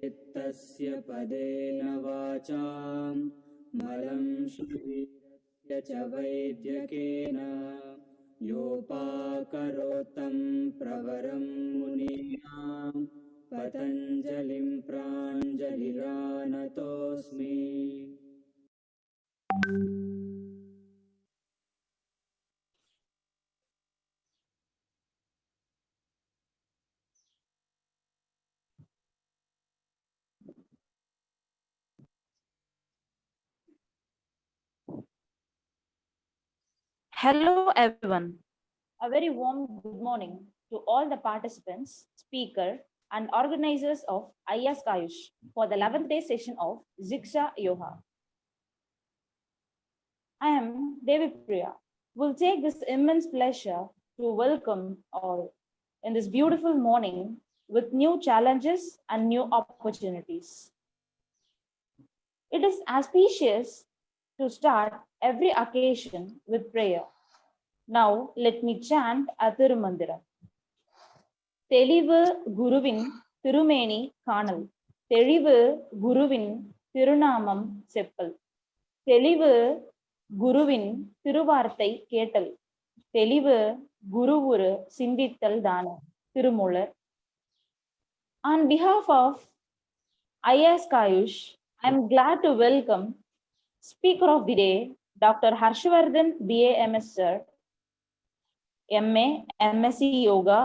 चित्तस्य पदेन वाचां मलं शरीरस्य च वैद्यकेन योपाकरोतं प्रवरं मुनीनां पतञ्जलिं प्राञ्जलिरानतोऽस्मि। Hello everyone. A very warm good morning to all the participants, speaker and organizers of IAS Kayush for the 11th day session of Ziksha Yoga. I am Devi Priya. We'll take this immense pleasure to welcome all in this beautiful morning with new challenges and new opportunities. It is auspicious to start every occasion with prayer. Now let me chant Athirumandiram. தெளிவு குருவின் திருமேனி காணல், தெளிவு குருவின் திருநாமம் செப்பல், தெளிவு குருவின் திருவார்த்தை கேட்டல், தெளிவு குருவுரு சிந்தித்தல் தான. Thirumoolar. On behalf of IAS Kayush, I am glad to welcome Speaker of the Day, Dr. Harshvardhan BAMS Sir, MA, MSc Yoga,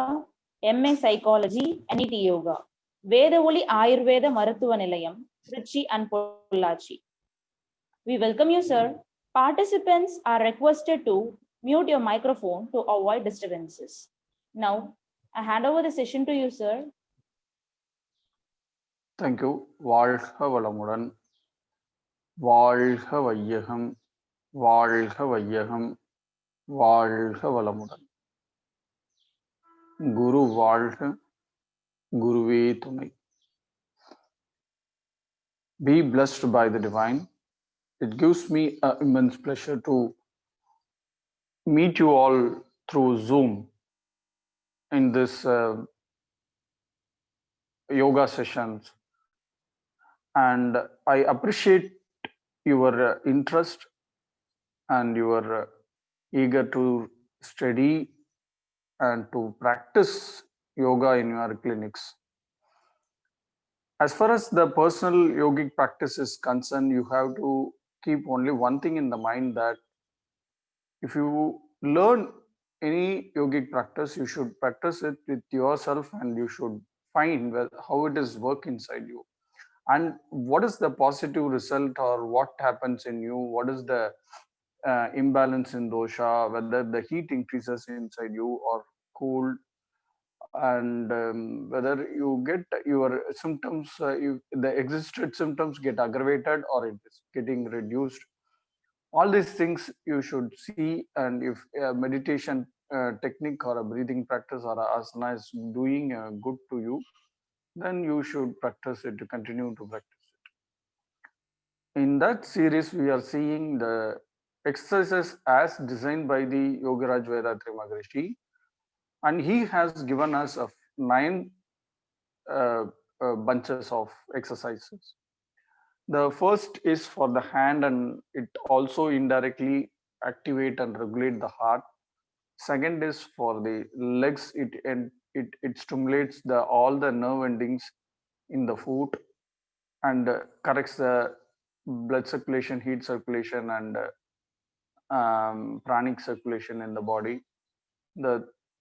MA Psychology, NET Yoga, Vedavoli Ayurveda Marutuva Nilayam, Trichy and Pollachi. We welcome you, sir. Participants are requested to mute your microphone to avoid disturbances. Now, I hand over the session to you, sir. Thank you. வாழ்க வளமுடன், வாழ்க வையகம், வாழ்க வையகம், வாழ்க வளமுடன். குரு வாழ்க, குருவே துணை. Be blessed by the divine. It gives me an immense pleasure to meet you all through Zoom in this yoga sessions, and I appreciate your interest and your eager to study and to practice yoga in your clinics. As far as the personal yogic practice is concerned, you have to keep only one thing in the mind, that if you learn any yogic practice, you should practice it with yourself and you should find how it is work inside you and what is the positive result or what happens in you, what is the imbalance in dosha, whether the heat increases inside you or cool, and whether you get your symptoms, the existed symptoms get aggravated or it is getting reduced. All these things you should see, and if a meditation technique or a breathing practice or asana is doing good to you, then you should practice it, to continue to practice it. In that series, we are seeing the exercises as designed by the Yogaraj Vedatri Maharishi, and he has given us 9 uh, bunches of exercises. The first is for the hand, and it also indirectly activate and regulate the heart. Second is for the legs. It stimulates the all the nerve endings in the foot, and corrects the blood circulation, heat circulation, and pranic circulation in the body. The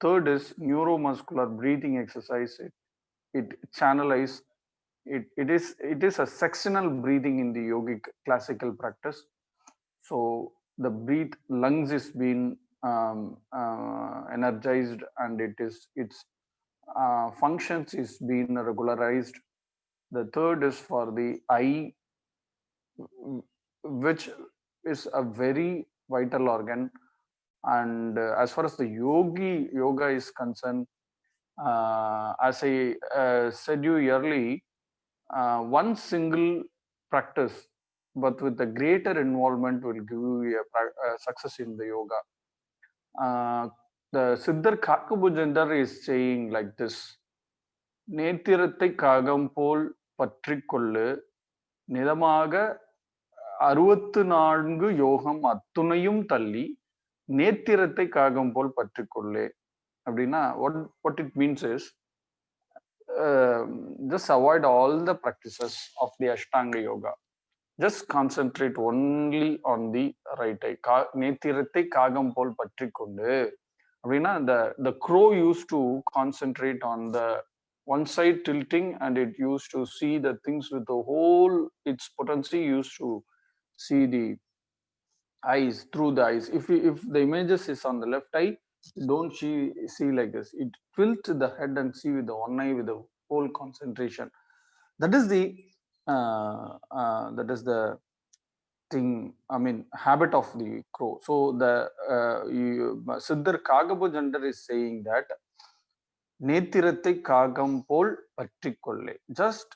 third is neuromuscular breathing exercise. It channelize it is a sectional breathing in the yogic classical practice. So the breathe lungs is being energized, and its functions is being regularized. The third is for the eye, which is a very vital organ. And as far as the yoga is concerned, as I said you early, one single practice but with a greater involvement will give you a success in the yoga. The Siddhar Kakabujandar is saying like this: நேத்திரத்தை காகம் போல் பற்றிக்கொள்ளு நிதமாக 64 யோகம் அத்துணையும் தள்ளி நேத்திரத்தை காகம் போல் பற்றிக்கொள்ளு. அப்படின்னா what it means is, just avoid all the practices of the Ashtanga yoga. Just concentrate only on the right eye. நேத்திரத்தை காகம் போல் பற்றிக்கொண்டு அப்படின்னா the crow used to concentrate on the one side tilting, and it used to see the things with the whole its potency, used to see the eyes through the eyes. If the images is on the left eye, don't see like this. It tilt the head and see with the one eye with the whole concentration. That is the thing, I mean, habit of the crow. So the Siddhar Kakabujandar is saying that நேத்திரத்தை காகம் போல் பற்றிக்கொள்ளே. Just,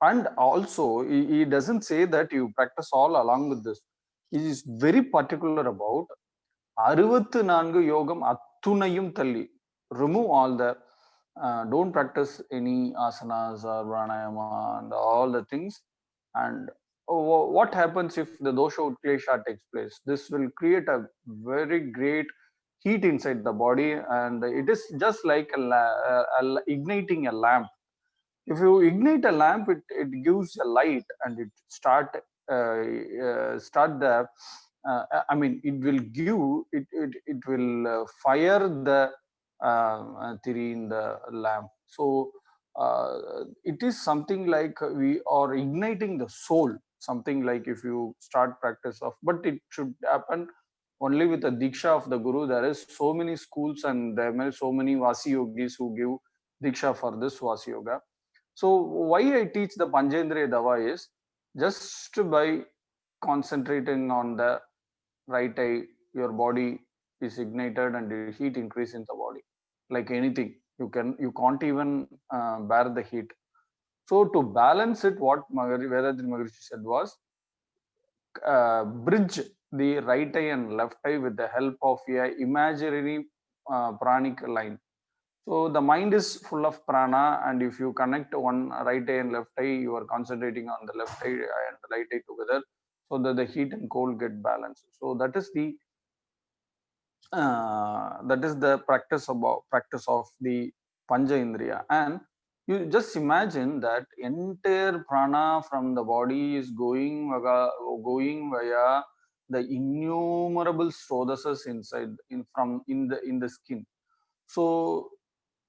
and also he doesn't say that you practice all along with this. He is very particular about 64 யோகம் அத்துணையும் தள்ளி. Remove all the don't practice any asanas or pranayama and all the things. And what happens if the dosha utklesha takes place? This will create a very great heat inside the body, and it is just like igniting a lamp. If you ignite a lamp, it gives a light, and it start the I mean, it will give it will fire the tiri in the lamp. So it is something like we are igniting the soul, something like if you start practice of, but it should happen only with the diksha of the guru. There is so many schools, and there are so many vasi yogis who give diksha for this vasi yoga. So why I teach the Panchendriya Dava is just by concentrating on the right eye, your body is ignited and the heat increase in the body. Like anything, you can't even bear the heat. So to balance it, what Vedatri Maharishi said was, bridge the right eye and left eye with the help of a imaginary pranic line. So the mind is full of prana, and if you connect one right eye and left eye, you are concentrating on the left eye and the right eye together, so that the heat and cold get balanced. So that is the practice of the Pancha Indriya. And you just imagine that entire prana from the body is going via the innumerable srodasas inside in the skin. So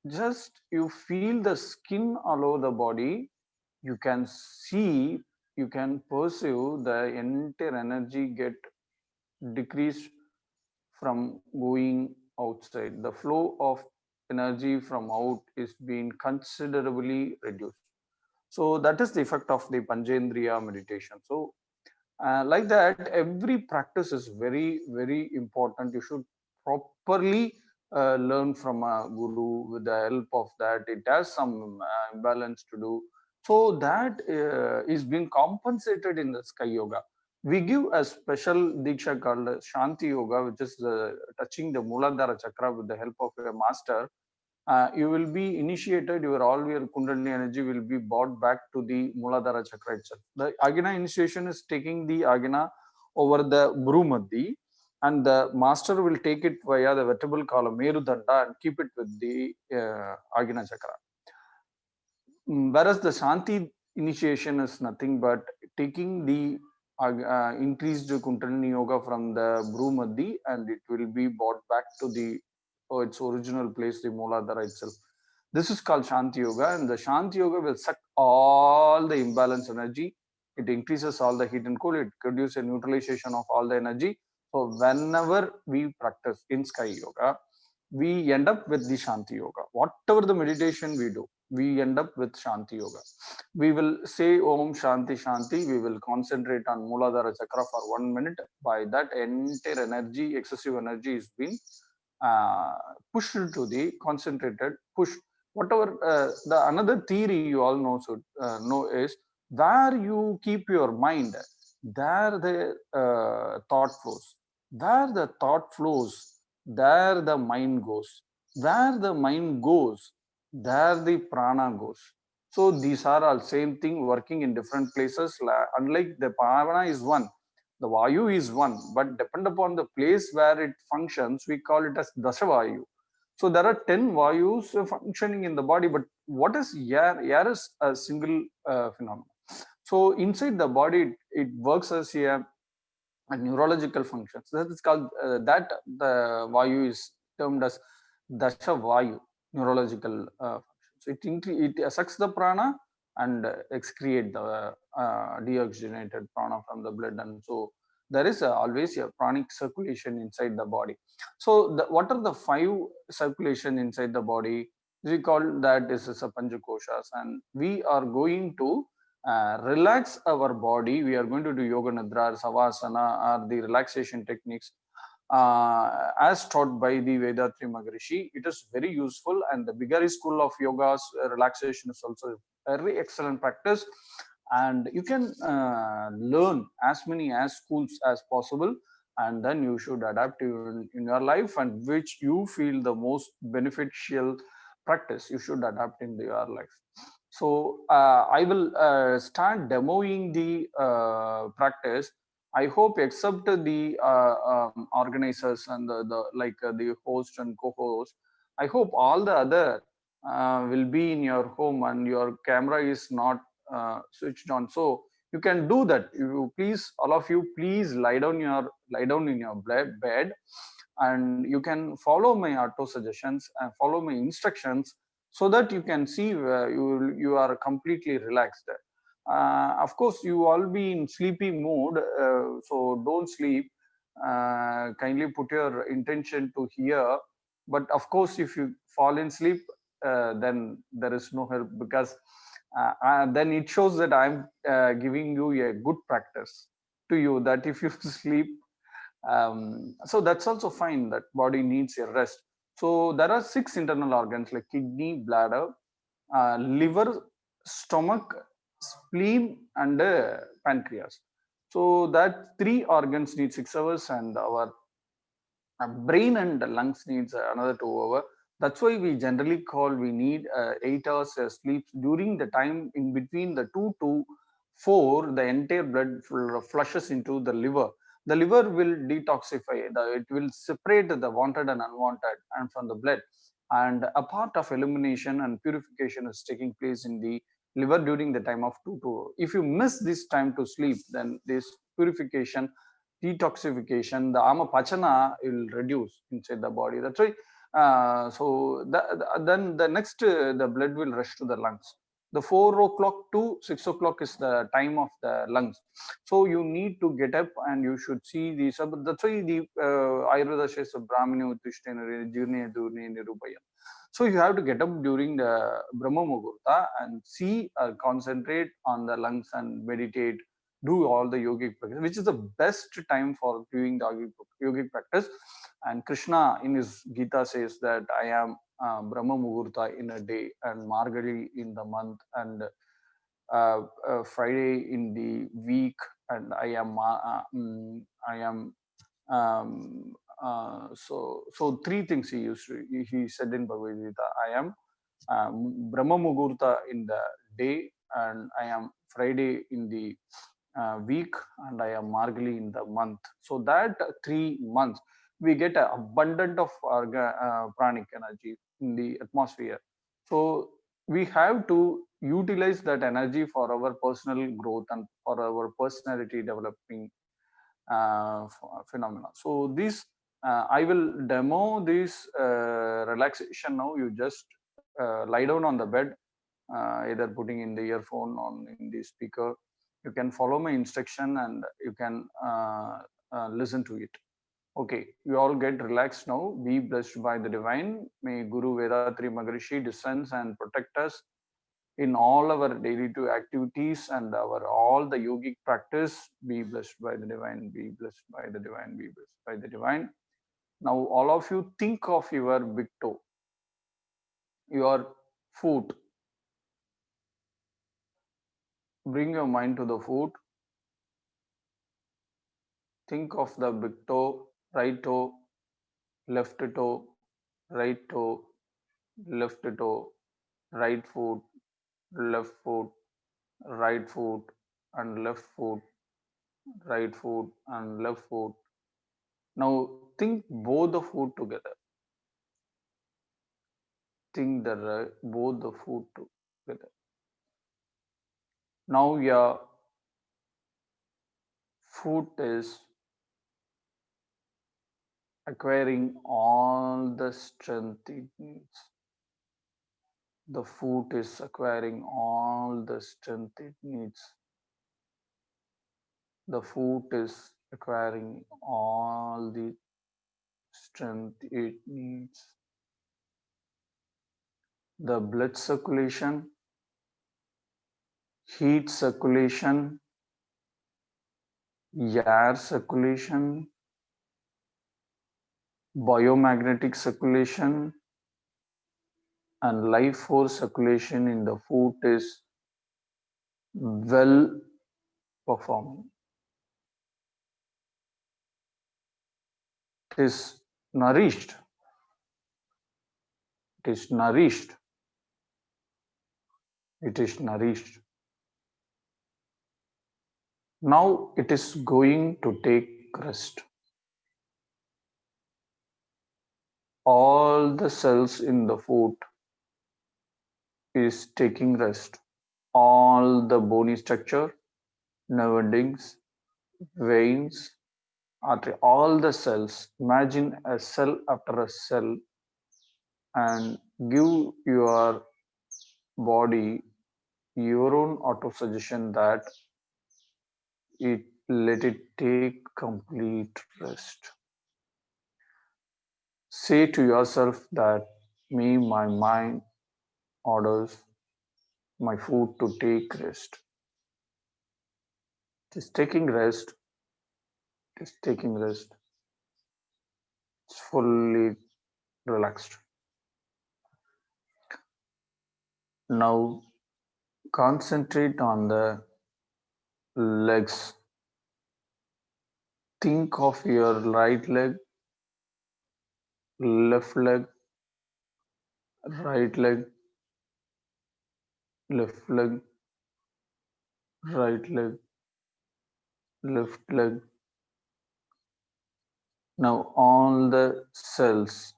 just you feel the skin all over the body, you can see, you can perceive the entire energy get decreased from going outside. The flow of energy from out is being considerably reduced. So that is the effect of the Panchendriya meditation. So like that, every practice is very, very important. You should properly learn from a guru. With the help of that, it has some imbalance to do. So that is being compensated in the Sky Yoga. We give a special diksha called Shanti Yoga, which is touching the Muladhara chakra with the help of a master. You will be initiated, all your Kundalini energy will be brought back to the Muladhara chakra itself. The Agina initiation is taking the Agina over the Brumadhi, and the master will take it via the vertebral column Merudanda and keep it with the Agina chakra. Whereas the Shanti initiation is nothing but taking the increased Kundalini yoga from the Brumadhi, and it will be brought back to the its original place, the Muladhara itself. This is called Shanti Yoga, and the Shanti Yoga will suck all the imbalance energy. It increases all the heat and cool. It produces a neutralization of all the energy. So whenever we practice in Sky Yoga, we end up with the Shanti Yoga. Whatever the meditation we do, we end up with Shanti Yoga. We will say Om Shanti Shanti. We will concentrate on Muladhara Chakra for 1 minute. By that, entire energy, excessive energy is being pushed to the concentrated push. Whatever the another theory you all know should know is where you keep your mind, there the thought flows. Where the thought flows, there the mind goes. Where the mind goes, there the prana goes. So these are all same thing working in different places. Unlike the prana is one, the vayu is one, but depend upon the place where it functions, we call it as dasavayu. So there are 10 vayus functioning in the body, but what is air? Air is a single phenomenon. So inside the body, it works as a neurological functions. That is called that the vayu is termed as dasha vayu, neurological functions. It sucks the prana and excrete the deoxygenated prana from the blood, and so there is always a pranic circulation inside the body. So what are the 5 circulation inside the body? We call that is a panchakoshas, and we are going to relax our body. We are going to do yoga nidra or savasana or the relaxation techniques as taught by the Vedatri Maharishi. It is very useful, and the Bigari school of yoga's relaxation is also a very excellent practice, and you can learn as many as schools as possible, and then you should adapt in your life, and which you feel the most beneficial practice you should adapt in your life. So I will start demoing the practice. I hope, except the organizers and the host and co-host, I hope all the other will be in your home and your camera is not switched on. So you can do that. You please, all of you, please lie down in your bed, and you can follow my auto suggestions and follow my instructions, so that you can see you are completely relaxed. Of course, you all be in sleepy mood, so don't sleep. Kindly put your intention to hear. But of course, if you fall in sleep, then there is no help, because then it shows that I'm giving you a good practice to you, that if you sleep, so that's also fine, that body needs a rest. So there are 6 internal organs like kidney, bladder, liver, stomach, spleen, and pancreas. So that 3 organs need 6 hours, and our brain and lungs needs another 2 hours. That's why we generally call we need 8 hours sleep. During the time in between the 2 to 4, the entire blood flushes into the liver. The liver will detoxify, it will separate the wanted and unwanted and from the blood, and a part of elimination and purification is taking place in the liver during the time of 2 to. If you miss this time to sleep, then this purification, detoxification, the ama pachana will reduce inside the body. That's why. Then the next, the blood will rush to the lungs. The 4 o'clock to 6 o'clock is the time of the lungs. So you need to get up and you should see the. That's why the Ayurveda says Brahmini Uttishthena Jirne Durne Nirupayam. So you have to get up during the Brahma Muhurta and see, concentrate on the lungs and meditate, do all the yogic practice, which is the best time for doing the yogic practice. And Krishna in his Gita says that I am Brahma Muhurta in a day and Margali in the month, and Friday in the week, and I am so three things he used to, he said in Bhagavad Gita. I am Brahma Muhurta in the day, and I am Friday in the week, and I am Margali in the month. So that 3 months we get an abundant of pranic energy in the atmosphere. So we have to utilize that energy for our personal growth and for our personality developing phenomena. So this I will demo this relaxation now. You just lie down on the bed, either putting in the earphone or in the speaker. You can follow my instruction and you can listen to it. Okay, you all get relaxed now. Be blessed by the divine. May Guru Vedatri Maharishi descends and protect us in all our daily two activities and our all the yogic practice. Be blessed by the divine. Be blessed by the divine. Be blessed by the divine. Now, all of you think of your big toe, your foot. Bring your mind to the foot. Think of the big toe, right toe, left toe, right toe, left toe, right foot, left foot, right foot, and left foot, right foot, and left foot. Now think both the foot together. Think the both the foot together. Now your foot is acquiring all the strength it needs. The foot is acquiring all the strength it needs. The foot is acquiring all the strength it needs. The blood circulation, heat circulation, air circulation, biomagnetic circulation, and life force circulation in the foot is well performing. It is nourished. It is nourished. It is nourished. Now it is going to take rest. All the cells in the foot is taking rest. All the bony structure, nerve endings, veins, artery, all the cells. Imagine a cell after a cell and give your body your own auto suggestion that let it take complete rest. Say to yourself that my mind orders my foot to take rest. It is taking rest. It is taking rest. It's fully relaxed. Now concentrate on the legs. Think of your right leg, left leg, right leg, left leg, right leg, left leg. Now all the cells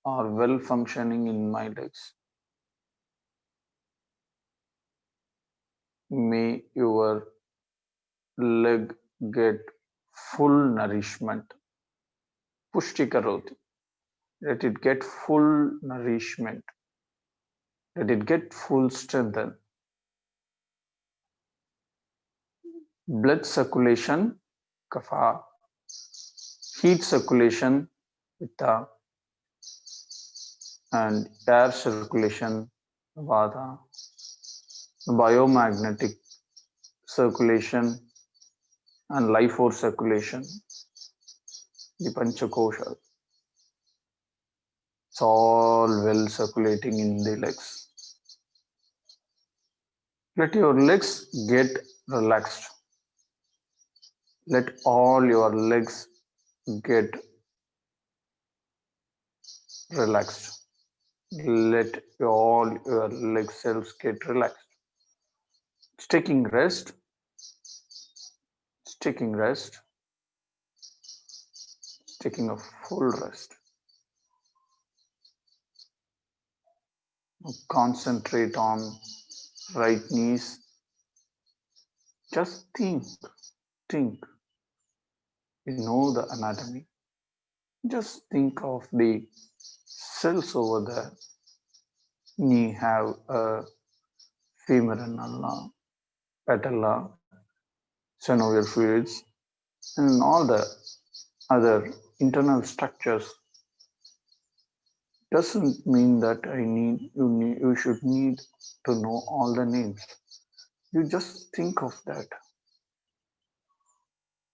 are well functioning in my legs. May your leg get full nourishment. Pushti karoti. Let it get full nourishment. Let it get full strength. Blood circulation, kapha. Heat circulation, pitta. And air circulation, vata. Biomagnetic circulation and life force circulation, the panchakosha. It's all well circulating in the legs. Let your legs get relaxed. Let all your legs get relaxed. Let all your leg cells get relaxed. It's taking rest. It's taking rest. It's taking a full rest. Now concentrate on right knees. Just think. You know the anatomy. Just think of the cells over there. Knee have a femoral ulna, patella, synovial fluids, and all the other internal structures. Doesn't mean that you should need to know all the names. You just think of that.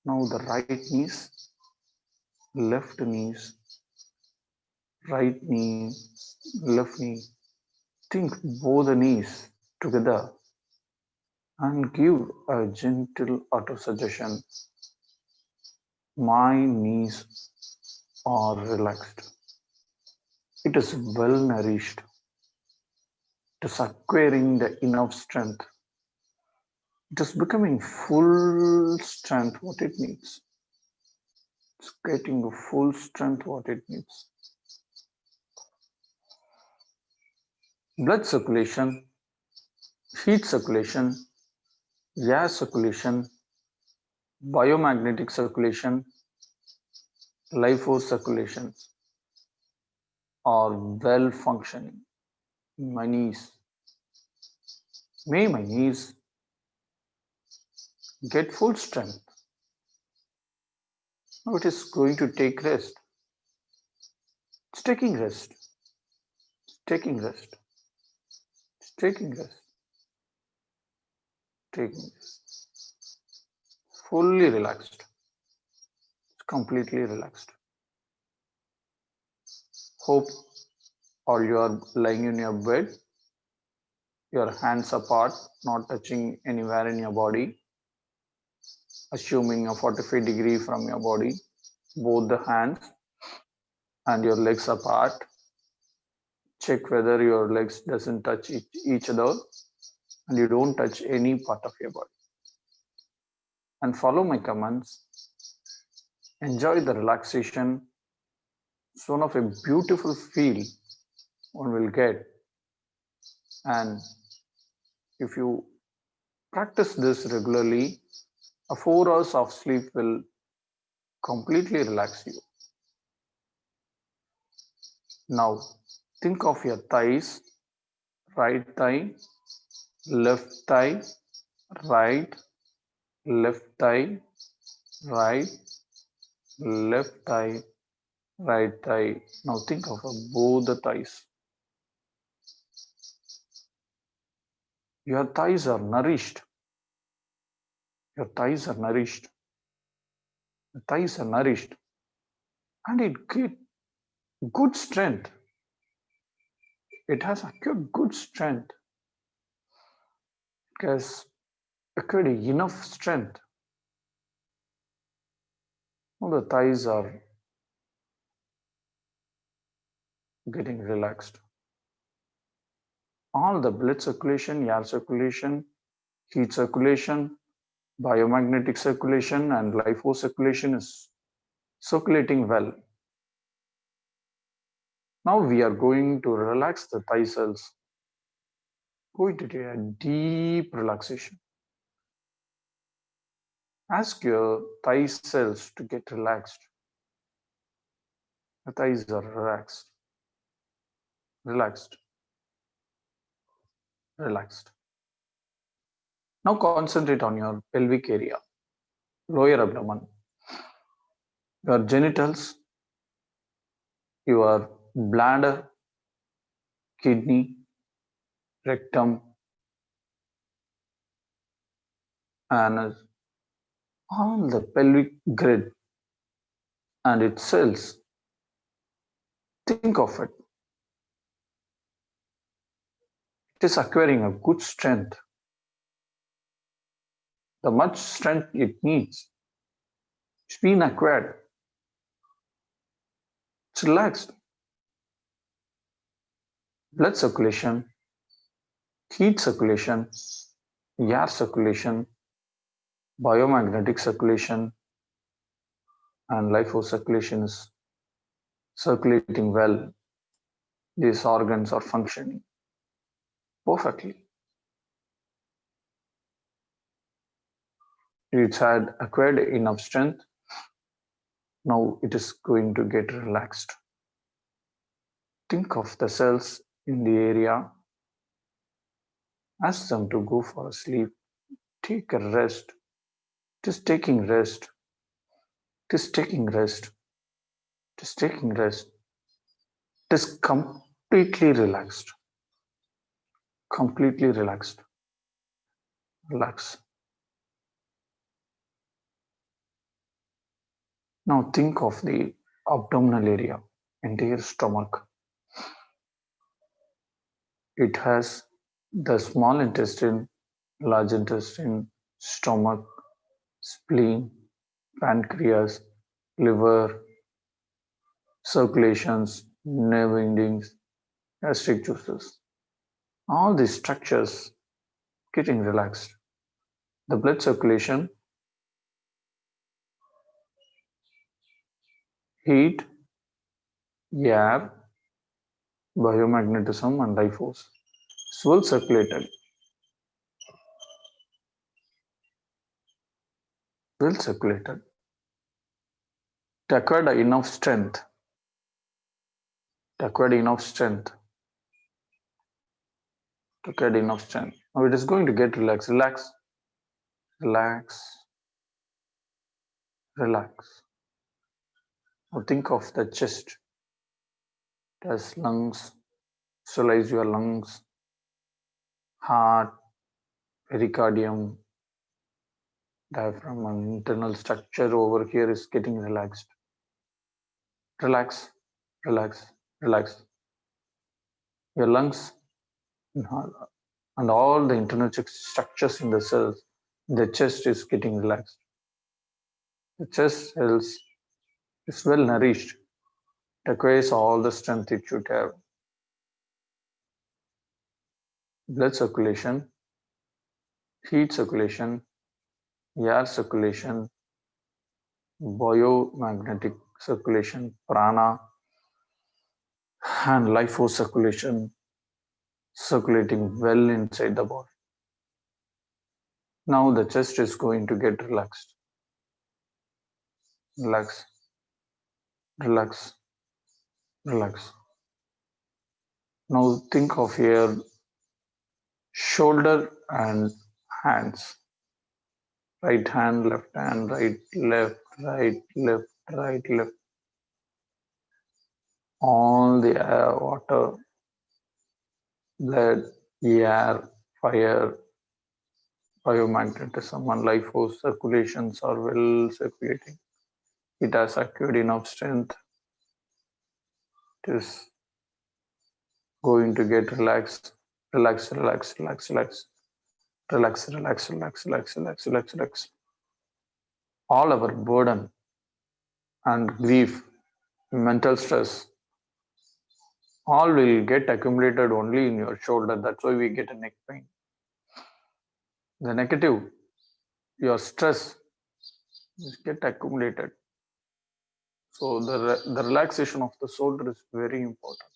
Now the right knees, left knees, right knee, left knee. Think both the knees together and give a gentle auto suggestion. My knees are relaxed. It is well nourished. It is acquiring the enough strength. It is becoming full strength what it needs. It's getting the full strength what it needs. Blood circulation, heat circulation, air circulation, biomagnetic circulation, life force circulation are well functioning in my knees. May my knees get full strength. Now it is going to take rest. It's taking rest. It's taking rest. It's taking rest. Taking rest. Fully relaxed. It's completely relaxed. Hope or you are lying in your bed, your hands apart, not touching anywhere in your body, assuming a 45 degree from your body, both the hands and your legs apart. Check whether your legs doesn't touch each other and you don't touch any part of your body. And follow my commands. Enjoy the relaxation. It's one of a beautiful feel one will get. And if you practice this regularly, a 4 hours of sleep will completely relax you. Now think of your thighs, right thigh, left thigh, right, left thigh, right, left thigh, right thigh. Now think of both the thighs. Your thighs are nourished. Your thighs are nourished. The thighs are nourished. And it gives good strength. It has acquired good strength. It has acquired enough strength. Now the thighs are getting relaxed. All the blood circulation, air circulation, heat circulation, biomagnetic circulation, and life force circulation is circulating well. Now we are going to relax the thigh cells. Going to do a deep relaxation. Ask your thigh cells to get relaxed. The thighs are relaxed. Relaxed. Relaxed. Now concentrate on your pelvic area, lower abdomen, your genitals, your bladder, kidney, rectum, anus, all the pelvic grid and its cells. Think of it. It is acquiring a good strength. the much strength it needs. It's been acquired. It's relaxed. Blood circulation, heat circulation, air circulation, biomagnetic circulation, and life force circulation is circulating well. These organs are functioning perfectly. It's had acquired enough strength. Now it is going to get relaxed. Think of the cells in the area. Ask them to go for a sleep. Take a rest. Just taking rest. Just taking rest. Just taking rest. It is completely relaxed. Completely relaxed. Relax. Now think of the abdominal area, entire stomach. It has the small intestine, large intestine, stomach, spleen, pancreas, liver, circulations, nerve endings, gastric juices. All these structures getting relaxed. The blood circulation, heat, air, biomagnetism, and life force is well circulated. Well circulated. It acquired enough strength. It acquired enough strength. It acquired enough strength. Now it is going to get relaxed. Relax. Relax. Relax. Now think of the chest. It has lungs. Visualize your lungs, heart, pericardium, diaphragm, and internal structure over here is getting relaxed. Relax, relax, relax. Your lungs and all the internal structures in the cells, the chest is getting relaxed. The chest cells is well nourished. It acquires all the strength it should have. Blood circulation, heat circulation, air circulation, biomagnetic circulation, prana, and life force circulation circulating well inside the body. Now the chest is going to get relaxed. Relax, relax, relax. Now think of your shoulder and hands. Right hand, left hand, right, left, right, left, right, left. All the air, water, blood, air, fire, biomagnetism, and life force circulations are well circulating. It has acquired enough strength. It is going to get relaxed. Relax, relax, relax, relax. Relax, relax, relax, relax, relax, relax, relax. All our burden and grief, mental stress, all will get accumulated only in your shoulder. That's why we get a neck pain. The negative, your stress, get accumulated. So the relaxation of the shoulder is very important.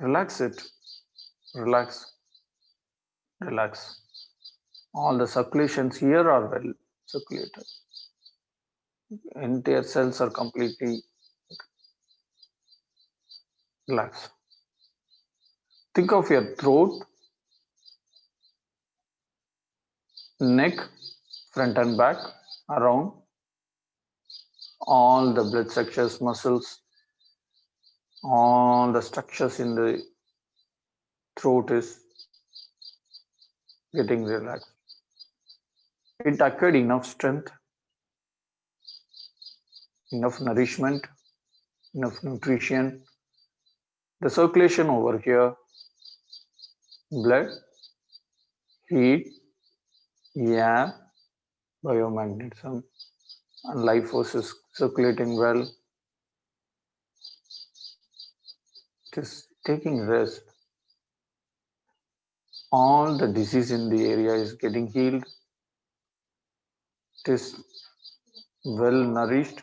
Relax it. Relax. Relax. All the circulations here are well circulated. Entire cells are completely relaxed. Think of your throat, neck, front and back, around. All the blood structures, muscles, all the structures in the throat is getting relaxed. It acquired enough strength, enough nourishment, enough nutrition. The circulation over here, blood, heat, Yeah, biomagnetism and life force is circulating well. Just taking rest. All the disease in the area is getting healed. It is well nourished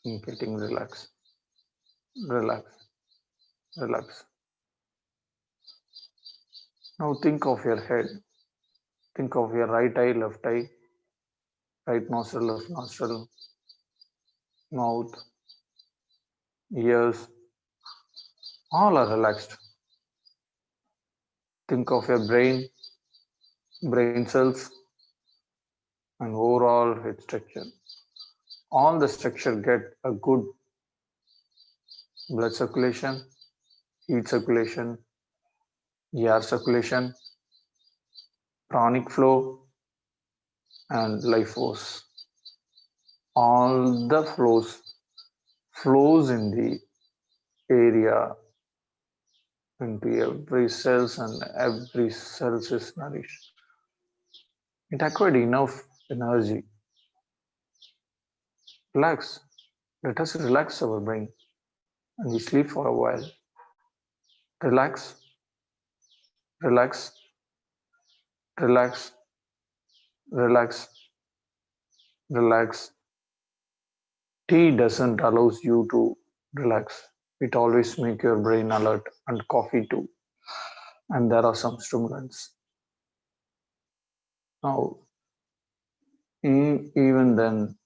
and getting relaxed. Relax, relax. Now think of your head. Think of your right eye, left eye, right nostril, left nostril, mouth, ears, all are relaxed. Think of your brain, brain cells, and overall head structure. All the structure get a good blood circulation, heat circulation, air circulation, pranic flow, and life force. All the flows in the area into every cells, and every cells is nourished. It acquired enough energy. Relax. Let us relax our brain and we sleep for a while. Relax, relax, relax, relax, relax. Tea doesn't allow you to relax. It always make your brain alert, and coffee too. And there are some stimulants. Now, even then,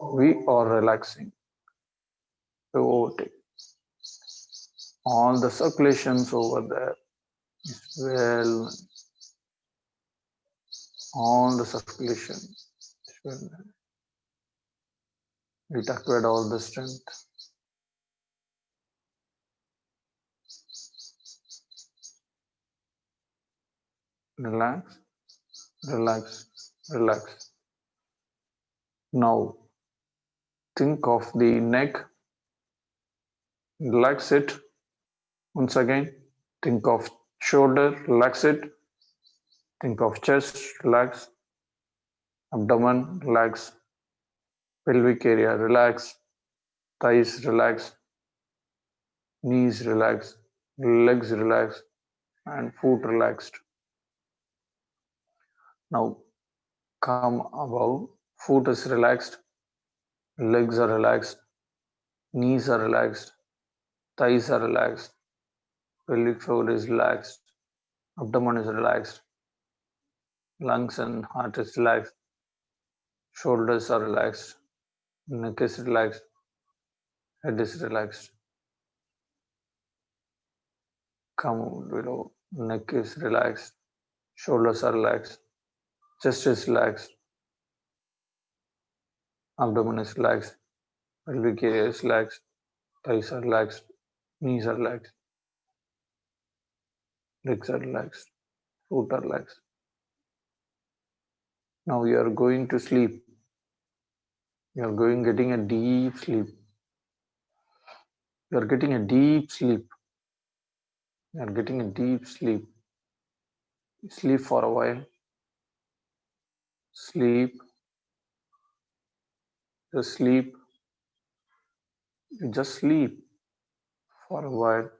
we are relaxing. So all the circulations over there is well, all the circulation is well. It acquired all the strength. Relax, relax, relax. Now think of the neck, relax it. Once again, think of shoulder, relax it. Think of chest, relax. Abdomen, relax. Pelvic area, relax. Thighs, relax. Knees, relax. Legs, relax. And foot, relaxed. Now come above. Foot is relaxed. Legs are relaxed. Knees are relaxed. Thighs are relaxed. Pelvic floor is relaxed. Abdomen is relaxed. Lungs and heart is relaxed. Shoulders are relaxed. Neck is relaxed. Head is relaxed. Come below. Neck is relaxed. Shoulders are relaxed. Chest is relaxed. Abdomen is relaxed. Pelvic area is relaxed. Thighs are relaxed. Knees are relaxed. Legs are relaxed. Foot are relaxed. Now you are going to sleep. You are getting a deep sleep. You are getting a deep sleep. You are getting a deep sleep. Sleep for a while. Sleep. Just sleep. You just sleep for a while.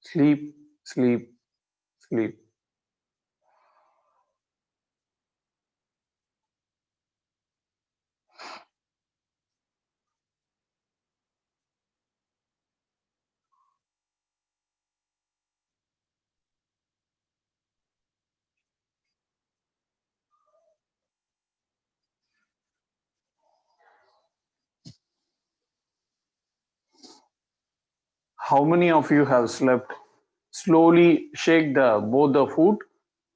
Sleep, sleep, sleep. How many of you have slept? Slowly shake both the foot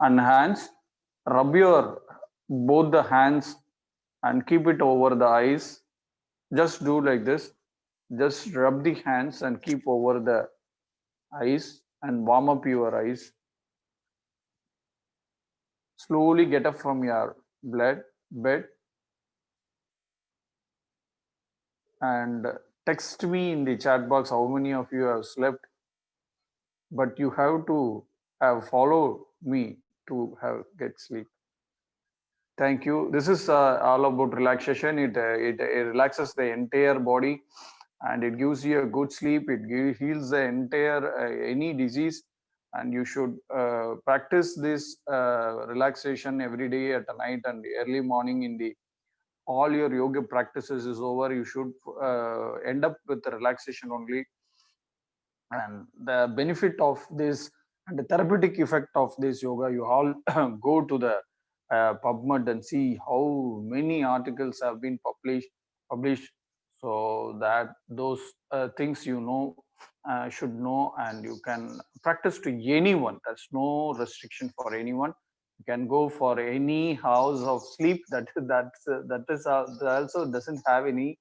and hands. Rub your both the hands and keep it over the eyes. Just do like this. Just rub the hands and keep over the eyes and warm up your eyes. Slowly get up from your bed and text me in the chat box how many of you have slept. But you have to have followed me to have get sleep. Thank you. This is all about relaxation. It relaxes the entire body, and it gives you a good sleep. It heals the entire any disease, and you should practice this relaxation every day at night and early morning. In the all your yoga practices is over, you should end up with the relaxation only. And the benefit of this and the therapeutic effect of this yoga, you all go to the PubMed and see how many articles have been published, so that those things should know, and you can practice to anyone. There's no restriction for anyone. You can go for any house of sleep. That also doesn't have any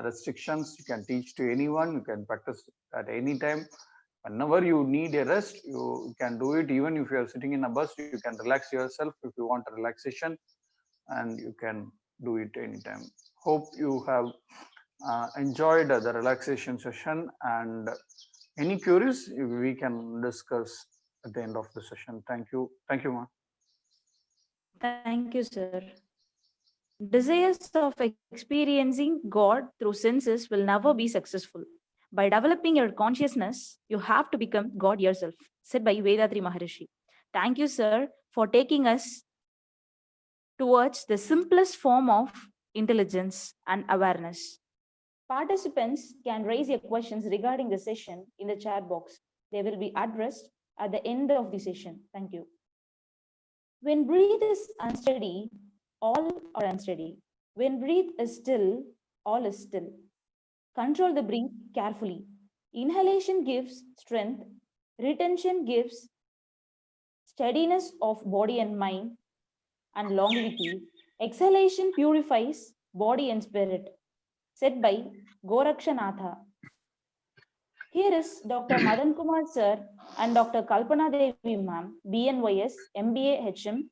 restrictions. You can teach to anyone. You can practice at any time. Whenever you need a rest, you can do it. Even if you are sitting in a bus, you can relax yourself if you want a relaxation, and you can do it anytime. Hope you have enjoyed the relaxation session, and any queries we can discuss at the end of the session. Thank you. Thank you, ma'am. Thank you, sir. Desires of experiencing God through senses will never be successful. By developing your consciousness, you have to become God yourself, said by Vedatri Maharishi. Thank you, sir, for taking us towards the simplest form of intelligence and awareness. Participants can raise your questions regarding the session in the chat box. They will be addressed at the end of the session. Thank you. When breath is unsteady, all are unsteady. When breath is still, all is still. Control the breath carefully. Inhalation gives strength, retention gives steadiness of body and mind and longevity. Exhalation purifies body and spirit. Said by Gorakshanatha. Here is Dr. Madan Kumar sir and Dr. Kalpana Devi ma'am, BNYS, MBA HM,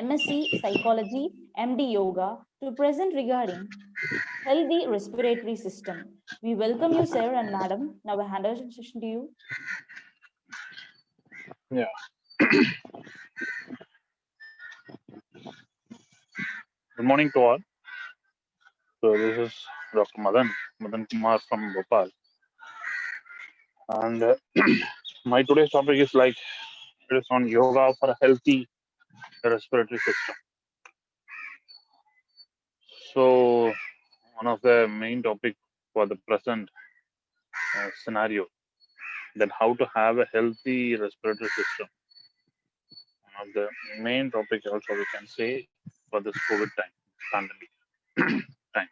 MSc Psychology, MD Yoga, to present regarding healthy respiratory system. We welcome you, sir and madam. Now I hand over the session to you. Yeah. Good morning to all. So this is Dr. Madan Kumar from Bhopal, and my today's topic is it is on yoga for a healthy respiratory system. So one of the main topic for the present scenario, that how to have a healthy respiratory system. One of the main topic also we can say for this COVID time, pandemic time.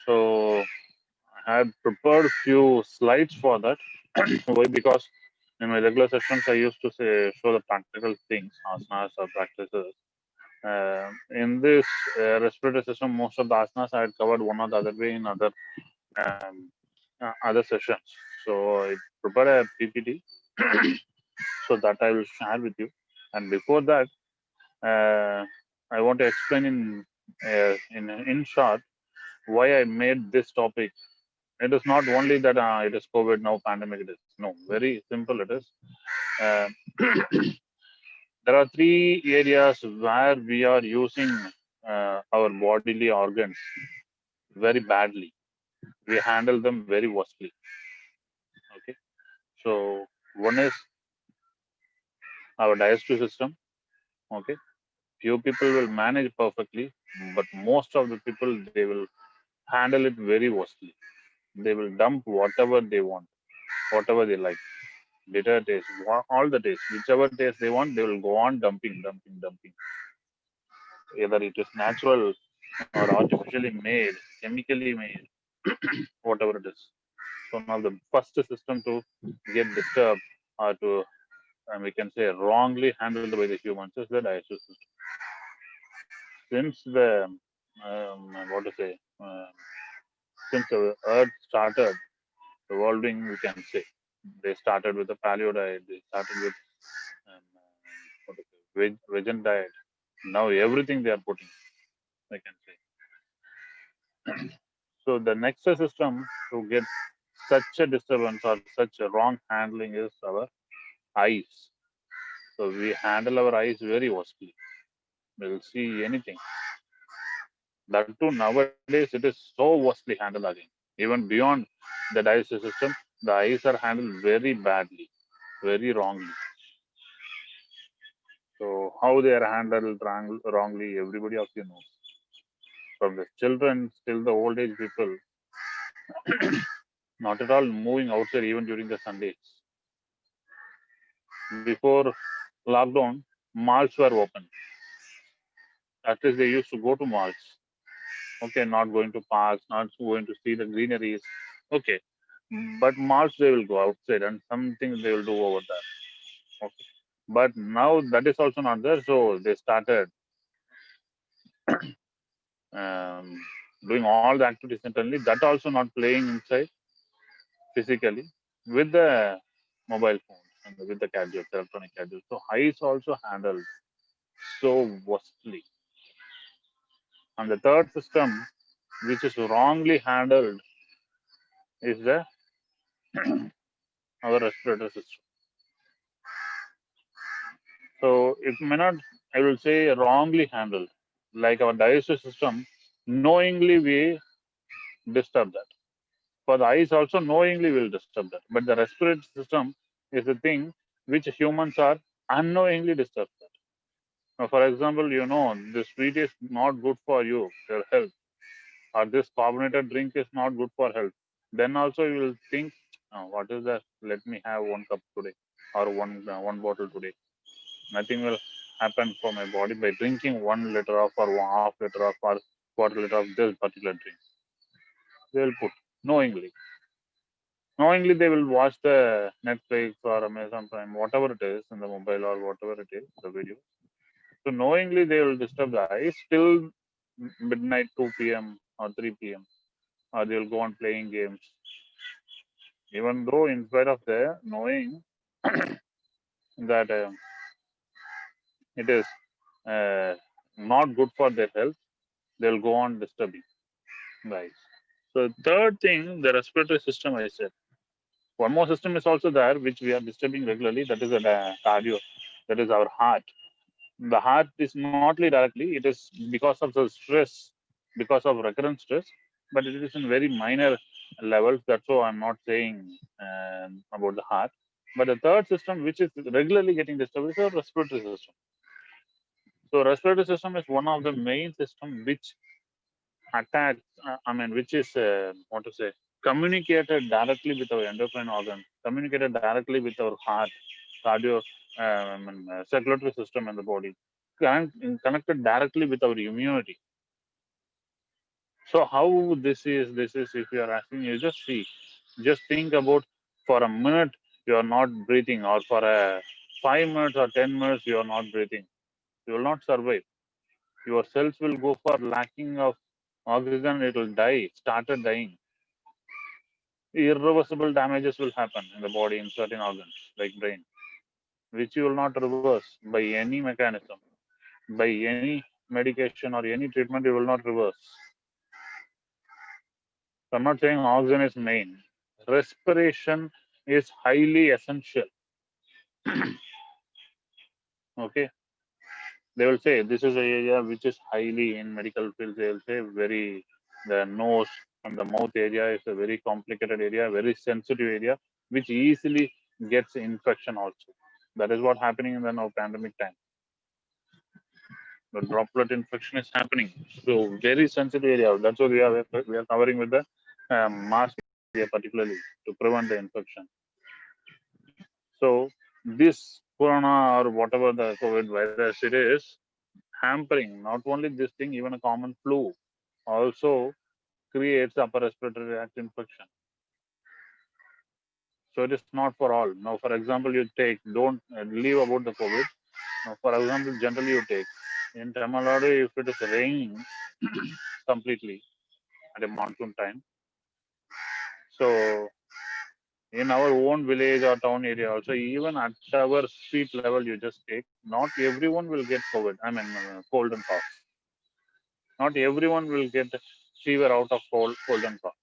So I had prepared few slides for that. Why? Because in my regular sessions, I used to show the practical things, asanas or practices. In this respiratory system, most of the asanas I had covered one or the other way in other sessions. So I prepared a PPT, so that I will share with you. And before that, I want to explain in short why I made this topic. It is not only that it is COVID now, pandemic. It is no, very simple. It is. Uh, there are three areas where we are using our bodily organs very badly. We handle them very worstly. Okay. So one is our digestive system. Okay. Few people will manage perfectly, but most of the people, they will handle it very worstly. They will dump whatever they want, whatever they like. Bitter taste, all the taste, whichever taste they want, they will go on dumping. Either it is natural or artificially made, chemically made, whatever it is. So now the first system to get disturbed or to, we can say, wrongly handled by the humans is the digestive system. Since the, what to say, since the earth started evolving, we can say, they started with the paleo diet, they started with what to say, vegan diet. Now everything they are putting, I can say. So the next system to get such a disturbance or such a wrong handling is our eyes. So we handle our eyes very worstly. We'll see anything. That too, nowadays it is so worstly handled again. Even beyond the digestive system, the eyes are handled very badly, very wrongly. So how they are handled wrongly, everybody of you knows. From the children till the old age people, not at all moving outside even during the Sundays. Before lockdown, malls were open. At least they used to go to malls. Okay, not going to parks, not going to see the greeneries. Okay, but malls they will go outside and something they will do over there. Okay, but now that is also not there, so they started um, doing all the activities internally. That also not playing inside physically with the mobile phones and with the gadgets, electronic gadgets. So eyes also handled so worstly. And the third system, which is wrongly handled, is the our respiratory system. So it may not, I will say, wrongly handled. Like our digestive system, knowingly we disturb that. For the eyes also knowingly will disturb that. But the respiratory system is the thing which humans are unknowingly disturb that. Now, for example, you know, this sweet is not good for you, your health, or this carbonated drink is not good for health. Then also you will think, oh, what is that? Let me have one cup today or one bottle today. Nothing will happen for my body by drinking 1 liter of or 1/2 liter of or quarter liter of this particular drink. They will put knowingly. Knowingly they will watch the Netflix or Amazon Prime, whatever it is in the mobile or whatever it is, the video. So knowingly they will disturb the eyes till midnight, 2 p.m. or 3 p.m. Or they will go on playing games. Even though in spite of their knowing that it is uh, not good for their health, they'll go on disturbing the eyes. So third thing, the respiratory system, I said. One more system is also there, which we are disturbing regularly. That is the cardio. That is our heart. The heart is not directly. It is because of the stress, because of recurrent stress, but it is in very minor levels. That's why I'm not saying about the heart. But the third system, which is regularly getting disturbed, is the respiratory system. So respiratory system is one of the main system which attacks, which is what to say, communicated directly with our endocrine organ, communicated directly with our heart, cardio, circulatory system in the body, connected directly with our immunity. So how this is if you are asking, you just see, just think about for a minute you are not breathing, or for a 5 minutes or 10 minutes you are not breathing, you will not survive. Your cells will go for lacking of oxygen, it will die, started dying. Irreversible damages will happen in the body in certain organs like brain, which you will not reverse by any mechanism, by any medication or any treatment, you will not reverse. So I'm not saying oxygen is main. Respiration is highly essential. Okay. They will say this is an area which is highly in medical fields. They will say the nose and the mouth area is a very complicated area, very sensitive area, which easily gets infection also. That is what happening in the now pandemic time. The droplet infection is happening. So very sensitive area. That's what we are covering with the mask area particularly to prevent the infection. So this corona or whatever the COVID virus it is hampering not only this thing, even a common flu also creates upper respiratory tract infection. So it is not for all. Now, for example, you take, don't leave about the COVID. Now, for example, generally you take in Tamil Nadu, if it is raining completely at a monsoon time, so in our own village or town area also, even at our street level, you just take, not everyone will get COVID, cold and cough. Not everyone will get fever out of cold and cough.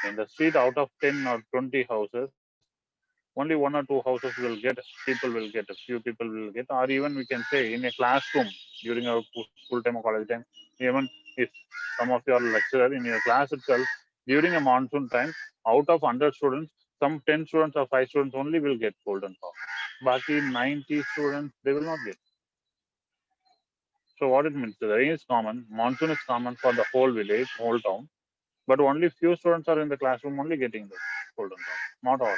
In the street, out of 10 or 20 houses, only 1 or 2 houses will get, people will get, a few people will get, or even we can say in a classroom during our school time or college time, even if some of your lecturer in your class itself, during a monsoon time, out of 100 students, some 10 students or 5 students only will get cold and cough. Baki 90 students, they will not get. So what it means, the rain is common, monsoon is common for the whole village, whole town, but only few students are in the classroom only getting the cold and cough, not all.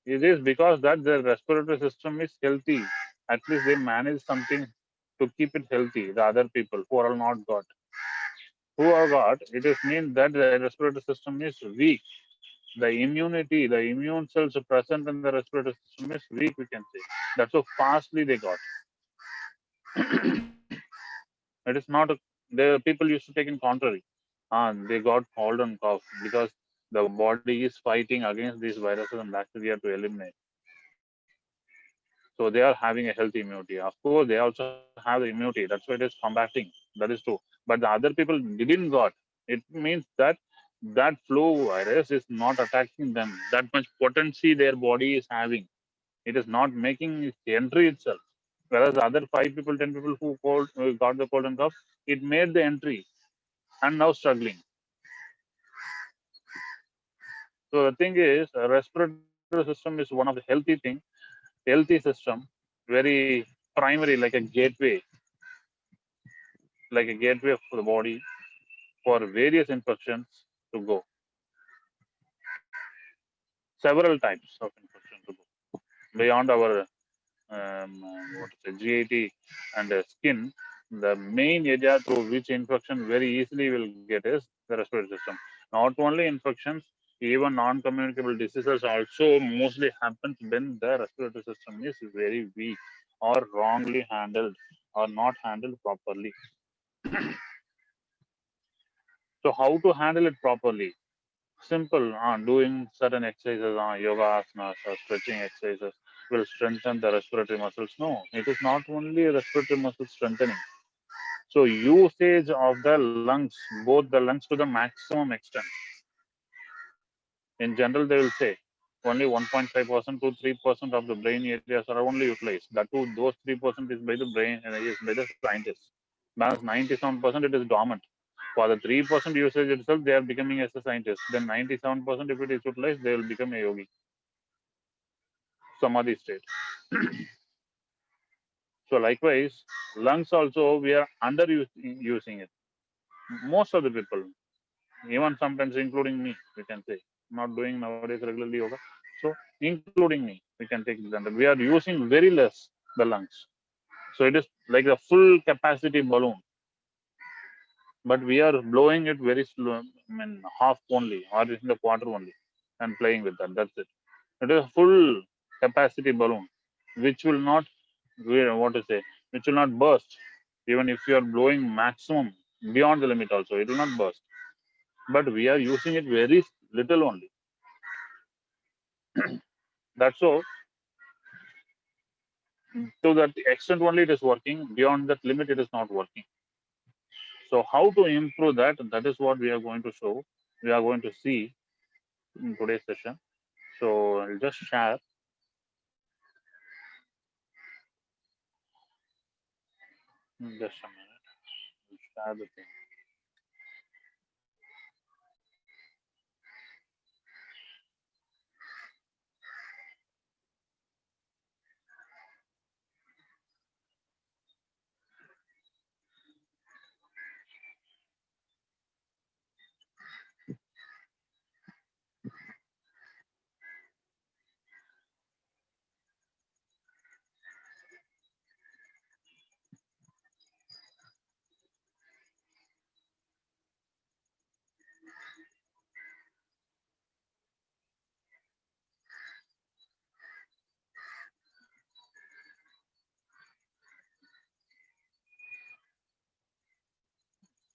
It is because that their respiratory system is healthy. At least they manage something to keep it healthy. The other people who are not got, who are got, it is mean that the respiratory system is weak. The immunity, the immune cells present in the respiratory system is weak, we can say. That's how fastly they got. It is not, the people used to take in contrary. They got cold and cough because the body is fighting against these viruses and bacteria to eliminate. So they are having a healthy immunity. Of course, they also have the immunity. That's why it is combating. That is true. But the other people didn't got. It means that that flu virus is not attacking them. That much potency their body is having. It is not making its entry itself. Whereas the other 5 people, 10 people who got the cold and cough, it made the entry and now struggling. So the thing is, respiratory system is one of the healthy system, very primary, like a gateway for the body for various infections to go. Several types of infection to go beyond our GIT and skin. The main area through which infection very easily will get is the respiratory system. Not only infections, even non-communicable diseases also mostly happens when the respiratory system is very weak or wrongly handled or not handled properly. So how to handle it properly? Simple, doing certain exercises, yoga asanas or stretching exercises will strengthen the respiratory muscles. No, it is not only respiratory muscle strengthening. So usage of the lungs, both the lungs to the maximum extent. In general, they will say only 1.5% to 3% of the brain areas are only utilized. That too, those 3% is by the brain and is by the scientists. Whereas 97% it is dormant. For the 3% usage itself, they are becoming as a scientist. Then 97% if it is utilized, they will become a yogi. Samadhi state. So likewise, lungs also we are using it. Most of the people, even sometimes including me, we can say, not doing nowadays regularly yoga. So including me, we can take example. We are using very less the lungs. So it is like a full capacity balloon, but we are blowing it very slow, I mean half only or in the quarter only, and playing with that. That's it. It is a full capacity balloon, which will not, what to say, which will not burst. Even if you are blowing maximum beyond the limit, also it will not burst. But we are using it very little only. That's so. To that extent only it is working. Beyond that limit, it is not working. So how to improve that? That is what we are going to show. We are going to see in today's session. So I'll just share. Just a minute. I'll share the thing.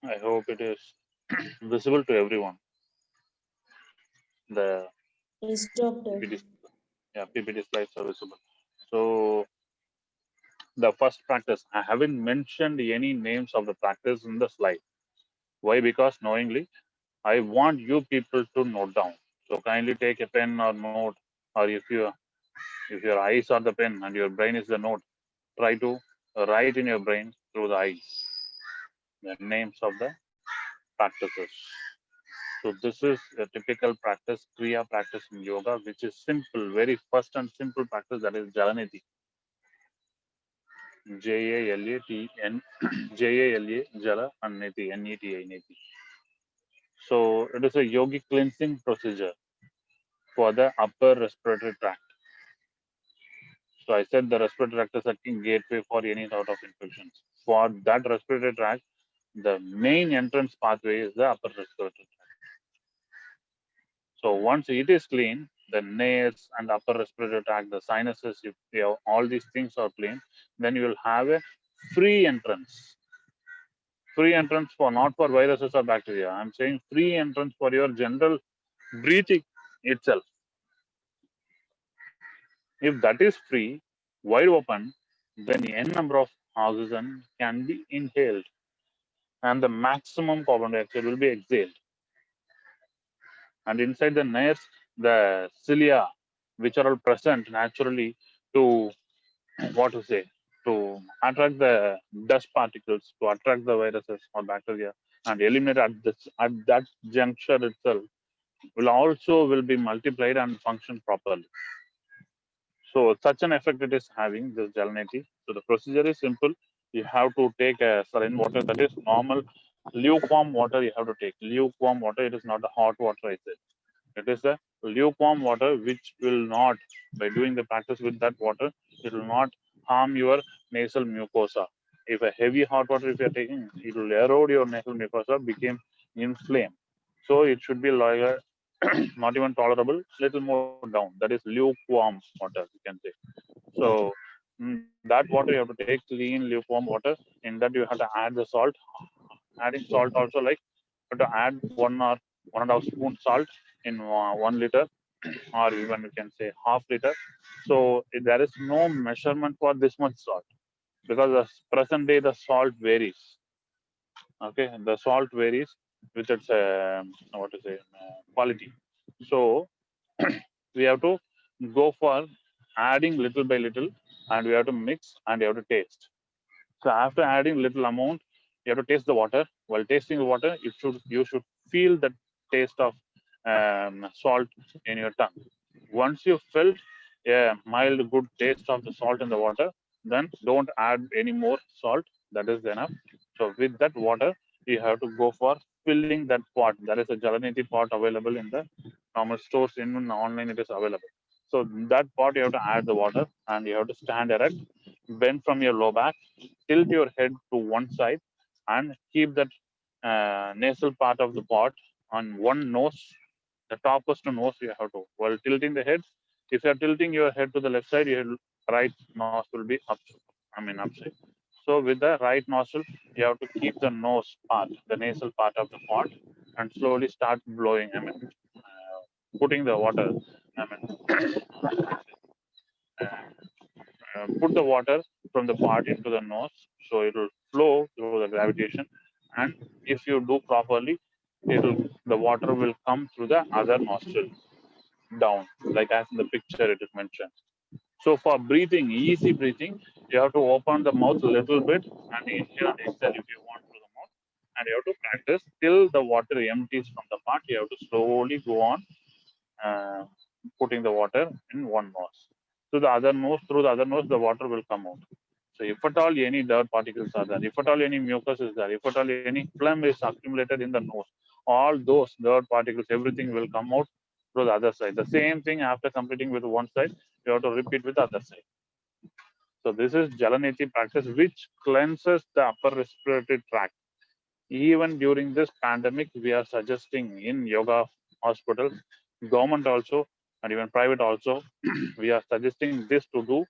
I hope it is visible to everyone. The Yes, doctor. PPT, yeah, PPT slides are visible. So the first practice, I haven't mentioned any names of the practice in the slide. Why? Because knowingly, I want you people to note down. So kindly take a pen or note, or if your eyes are the pen and your brain is the note, try to write in your brain through the eyes the names of the practices. So this is a typical practice, Kriya practice in yoga, which is simple, very first and simple practice, that is Jalaneti. J-A-L-A-T-N, J-A-L-A, Jala, and Neti, N-E-T-I, Neti. So it is a yogic cleansing procedure for the upper respiratory tract. So I said the respiratory tract is a key gateway for any sort of infections. For that respiratory tract, the main entrance pathway is the upper respiratory tract. So once it is clean, the nares and upper respiratory tract, the sinuses, if you have, all these things are clean, then you will have a free entrance. Free entrance for not for viruses or bacteria. I'm saying free entrance for your general breathing itself. If that is free, wide open, then n number of oxygen can be inhaled and the maximum carbon dioxide will be exhaled. And inside the nares, the cilia, which are all present naturally to what to say, to attract the dust particles, to attract the viruses or bacteria, and eliminate at that juncture itself, will be multiplied and function properly. So such an effect it is having, this Jalaneti. So the procedure is simple. You have to take a saline water, that is normal lukewarm water. You have to take lukewarm water. It is not the hot water, I said. It is a lukewarm water which will not, by doing the practice with that water, it will not harm your nasal mucosa. If a heavy hot water, if you are taking, it will erode your nasal mucosa, become inflamed. So it should be like a not even tolerable, little more down. That is lukewarm water, you can say. So that water you have to take clean lukewarm water. In that you have to add the salt. Adding salt also, like you have to add 1 or 1.5 spoon salt in 1 liter, or even you can say ½ liter. So there is no measurement for this much salt because the present day the salt varies. Okay, the salt varies with its what to say quality. So we have to go for adding little by little, and we have to mix and you have to taste. So after adding little amount, you have to taste the water. While tasting the water, you should feel the taste of salt in your tongue. Once you felt a mild good taste of the salt in the water, then don't add any more salt. That is enough. So with that water, you have to go for filling that pot. There is a Jalaneti pot available in the normal stores. In online, it is available. So that pot you have to add the water, and you have to stand erect, bend from your low back, tilt your head to one side, and keep that nasal part of the pot on one nose, the topmost nose you have to. While tilting the head, if you are tilting your head to the left side, your right nose will be up. Upside. So with the right nostril, you have to keep the nose part, the nasal part of the pot, and slowly start blowing. Putting the water. I mean, put the water from the pot into the nose, so it will flow through the gravitation. And if you do properly, the water will come through the other nostril down, like as in the picture it is mentioned. So for breathing, easy breathing, you have to open the mouth a little bit and inhale and exhale if you want through the mouth. And you have to practice till the water empties from the pot. You have to slowly go on uh, putting the water in one nose. Through the other nose, the water will come out. So if at all any dirt particles are there, if at all any mucus is there, if at all any phlegm is accumulated in the nose, all those dirt particles, everything will come out through the other side. The same thing after completing with one side, you have to repeat with the other side. So this is Jalaneti practice, which cleanses the upper respiratory tract. Even during this pandemic, we are suggesting in yoga hospitals, government also, and even private also, we are suggesting this to do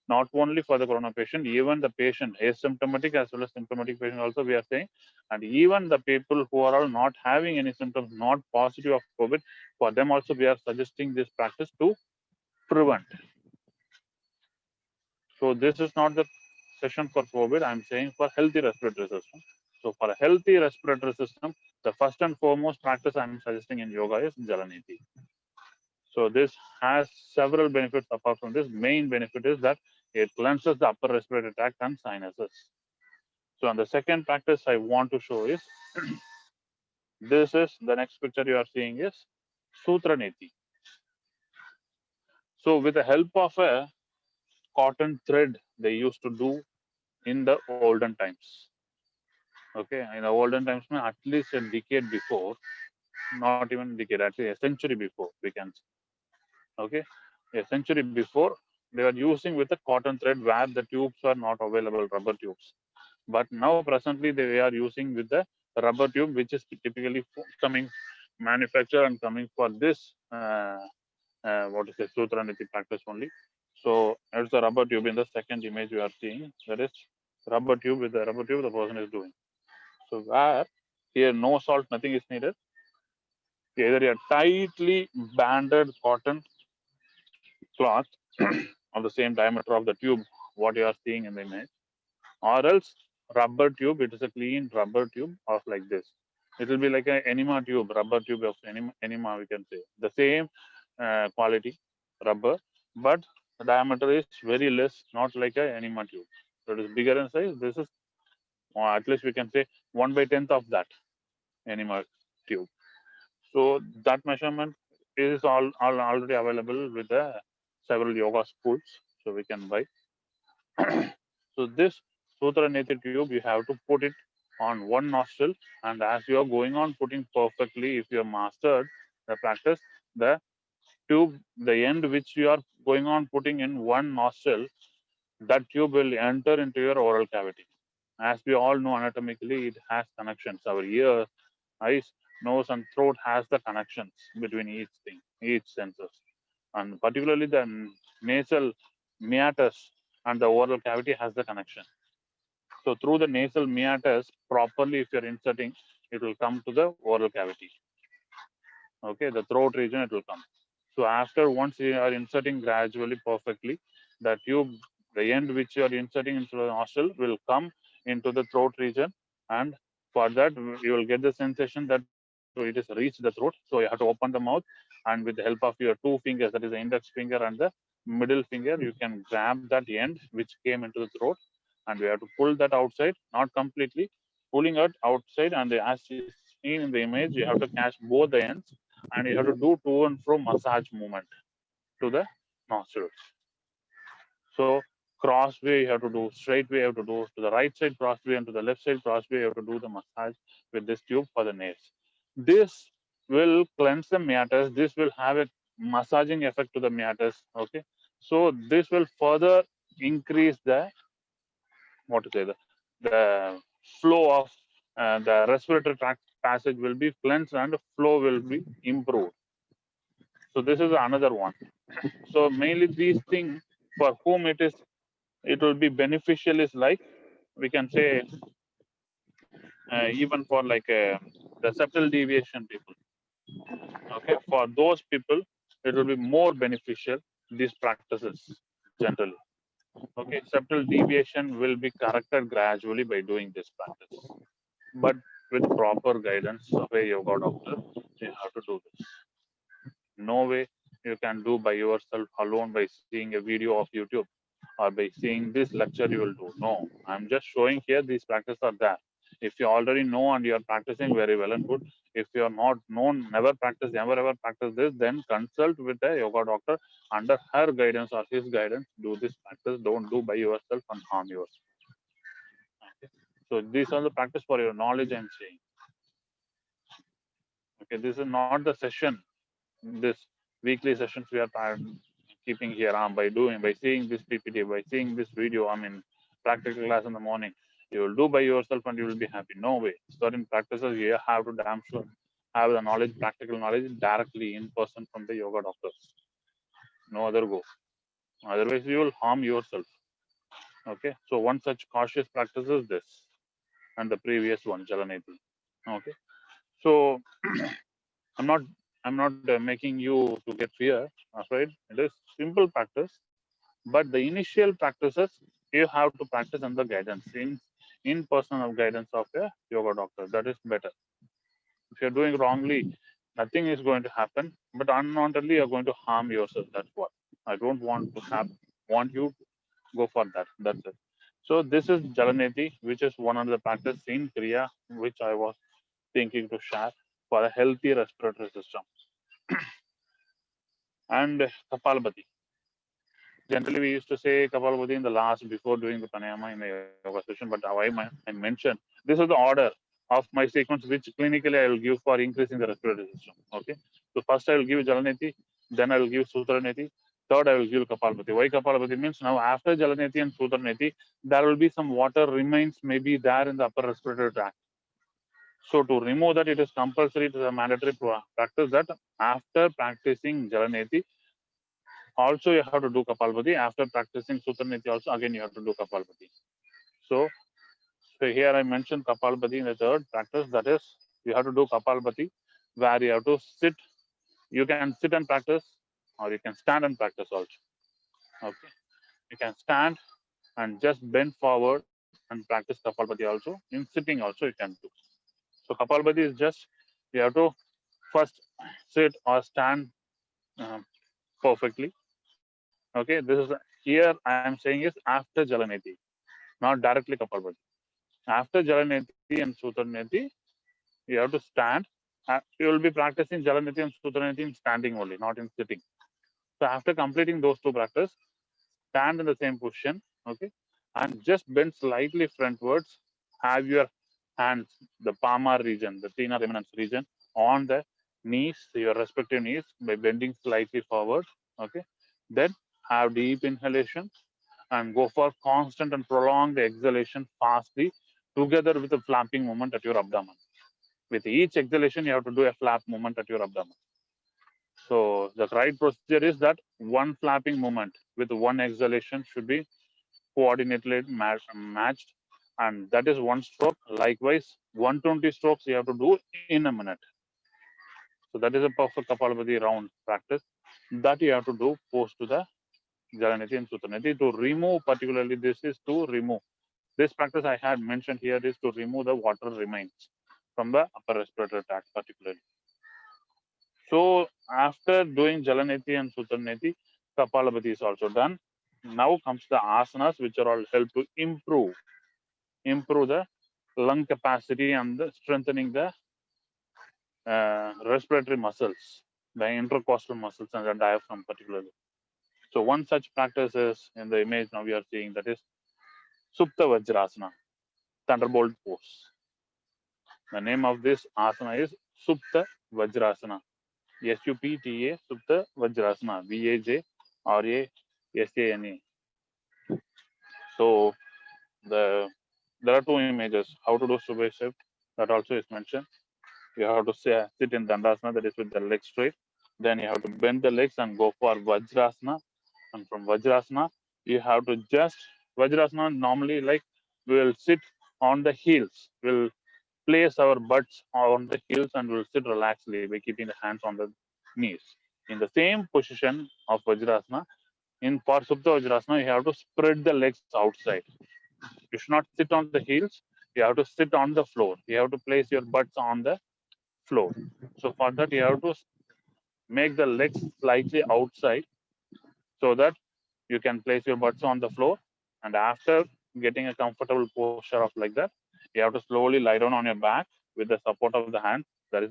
not only for the corona patient, even the patient asymptomatic as well as symptomatic patient also we are saying, and even the people who are all not having any symptoms, not positive of COVID, for them also we are suggesting this practice to prevent. So this is not the session for COVID. I'm saying for healthy respiratory system. So for a healthy respiratory system, the first and foremost practice I'm suggesting in yoga is Jalaneti. So this has several benefits apart from this. Main benefit is that it cleanses the upper respiratory tract and sinuses. So on the second practice I want to show is, this is the next picture you are seeing is Sutra Neti. So with the help of a cotton thread, they used to do in the olden times. Okay, in the olden times, at least a decade before, not even a decade, actually a century before, we can say. Okay, a century before, they were using with a cotton thread where the tubes are not available, rubber tubes. But now presently they are using with the rubber tube, which is typically coming manufactured and coming for this what is the Sutra Niti practice only. So it's a rubber tube in the second image you are seeing. That is rubber tube. With the rubber tube the person is doing. So where here no salt, nothing is needed. Either a tightly banded cotton cloth of the same diameter of the tube, what you are seeing in the image, or else rubber tube. It is a clean rubber tube of like this. It will be like an enema tube, rubber tube of enema, we can say. The same quality rubber, but the diameter is very less, not like an enema tube. So it is bigger in size. This is, or at least we can say, 1/10 of that enema tube. So that measurement is already available with the several yoga schools. So we can buy. So this Sutra Neti tube, you have to put it on one nostril, and as you are going on putting perfectly, if you have mastered the practice, the tube, the end which you are going on putting in one nostril, that tube will enter into your oral cavity. As we all know anatomically, it has connections. Our ears, eyes, nose, and throat has the connections between each thing, each senses. And particularly the nasal meatus and the oral cavity has the connection. So through the nasal meatus, properly if you're inserting, it will come to the oral cavity. Okay, the throat region it will come. So after once you are inserting gradually perfectly, the tube, the end which you are inserting into the nostril will come into the throat region, and for that you will get the sensation that it has reached the throat. So you have to open the mouth, and with the help of your two fingers, that is the index finger and the middle finger, you can grab that end which came into the throat, and we have to pull that outside, not completely, pulling it outside, and as is seen in the image, you have to catch both the ends, and you have to do to and fro massage movement to the nostrils. So cross way you have to do, straight way you have to do, to the right side cross way and to the left side cross way you have to do the massage with this tube for the nails. This will cleanse the meatus. This will have a massaging effect to the meatus. Okay, so this will further increase the, what to say, the flow of the respiratory tract passage will be cleansed and flow will be improved. So this is another one. So mainly these things for whom it will be beneficial is like, we can say, even for like the septal deviation people. Okay, for those people it will be more beneficial, these practices generally. Okay, septal deviation will be corrected gradually by doing this practice, but with proper guidance of a yoga doctor, you have to do this. No way you can do by yourself alone by seeing a video of YouTube or by seeing this lecture you will do. No, I'm just showing here these practices are there. If you already know and you're practicing very well and good, if you're not known, never practice, never ever practice this, then consult with a yoga doctor under her guidance or his guidance. Do this practice. Don't do by yourself and harm yourself. Okay. So these are the practice for your knowledge I'm saying. Okay, this is not the session. This weekly sessions we are keeping here by seeing this PPT, by seeing this video, I mean practical class in the morning, you will do by yourself and you will be happy. No way. Certain practices you have to damn sure have the knowledge, practical knowledge directly in person from the yoga doctors. No other go. Otherwise you will harm yourself. Okay. So one such cautious practice is this and the previous one, Jalaneti. Okay. So I'm not making you to get fear, afraid. It is simple practice, but the initial practices you have to practice under guidance in personal guidance of a yoga doctor. That is better. If you're doing wrongly, Nothing is going to happen, but unwantedly you're going to harm yourself. That's what I don't want to have. Want you to go for that. That's it. So this is Jalaneti, which is one of the practice in Kriya, which I was thinking to share for a healthy respiratory system. And Kapalabhati. Generally, we used to say Kapalabhati in the last before doing the pranayama in the yoga session, but I mentioned this is the order of my sequence, which clinically I will give for increasing the respiratory system. Okay, so first I will give Jalaneti, then I will give Sutraneti, third I will give Kapalabhati. Why Kapalabhati means now after Jalaneti and Sutraneti, there will be some water remains maybe there in the upper respiratory tract. So to remove that, it is compulsory, it is a mandatory practice that after practicing Jalaneti, also you have to do Kapalbhati. After practicing Sutraniti also, again you have to do Kapalbhati. So, so here I mentioned Kapalbhati in the third practice, that is, you have to do Kapalbhati, where you have to sit. You can sit and practice, or you can stand and practice also. Okay, you can stand and just bend forward and practice Kapalbhati also. In sitting also you can do. So Kapalbhati is just, you have to first sit or stand perfectly. Okay, this is here I am saying is after Jalaneti, not directly Kapalbhati. After Jalaneti and Sutraneti, you have to stand. You will be practicing Jalaneti and Sutraneti in standing only, not in sitting. So after completing those two practices, stand in the same position, okay, and just bend slightly frontwards. Have your hands, the palmar region, the thenar eminence region, on the knees, your respective knees, by bending slightly forward, okay. Then have deep inhalation and go for constant and prolonged exhalation fastly, together with a flapping movement at your abdomen. With each exhalation, you have to do a flap movement at your abdomen. So the right procedure is that one flapping movement with one exhalation should be coordinated, matched, and that is one stroke. Likewise, 120 strokes you have to do in a minute. So that is a perfect Kapalabhati round practice that you have to do post to the Jalaneti and Sutraneti to remove, particularly this is to remove. This practice I had mentioned here is to remove the water remains from the upper respiratory tract particularly. So after doing Jalaneti and Sutraneti, Kapalabhati is also done. Now comes the asanas, which are all help to improve the lung capacity and strengthening the respiratory muscles, the intercostal muscles and the diaphragm particularly. So one such practice is in the image now we are seeing, that is Supta Vajrasana, thunderbolt pose. The name of this asana is Supta Vajrasana. SUPTA Supta Vajrasana. VAJRASANA. So there are two images. How to do Subhay shift, that also is mentioned. You have to sit in Dandasana, that is with the legs straight. Then you have to bend the legs and go for Vajrasana. And from Vajrasana, you have to just Vajrasana normally like we will sit on the heels. We'll place our butts on the heels and we'll sit relaxedly by keeping the hands on the knees. In the same position of Vajrasana, in Parsupta Vajrasana, you have to spread the legs outside. You should not sit on the heels. You have to sit on the floor. You have to place your butts on the floor. So for that, you have to make the legs slightly outside so that you can place your butts on the floor. And after getting a comfortable posture of like that, you have to slowly lie down on your back with the support of the hands. That is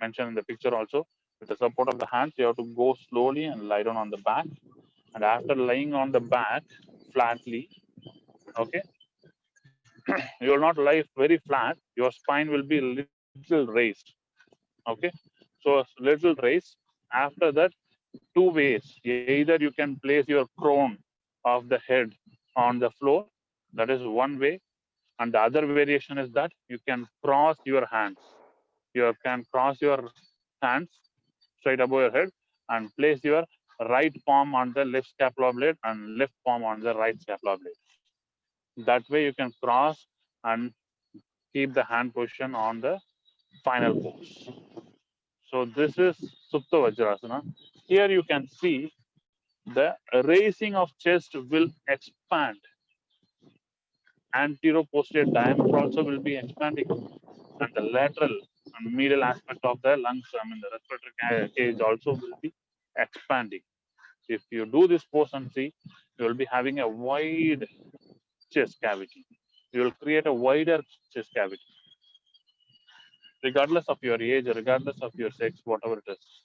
mentioned in the picture also. With the support of the hands, you have to go slowly and lie down on the back. And after lying on the back flatly, okay, you will not lie very flat. Your spine will be a little raised. Okay, so a little raised. After that, two ways. Either you can place your crown of the head on the floor. That is one way. And the other variation is that you can cross your hands. You can cross your hands straight above your head and place your right palm on the left scapula blade and left palm on the right scapula blade. That way you can cross and keep the hand position on the final pose. So this is Supta Vajrasana. Here you can see the raising of chest will expand. Anterior posterior diameter also will be expanding, and the lateral and medial aspect of the lungs, I mean the respiratory cage also will be expanding. If you do this pose and see, you will be having a wide chest cavity. You will create a wider chest cavity, regardless of your age, regardless of your sex, whatever it is.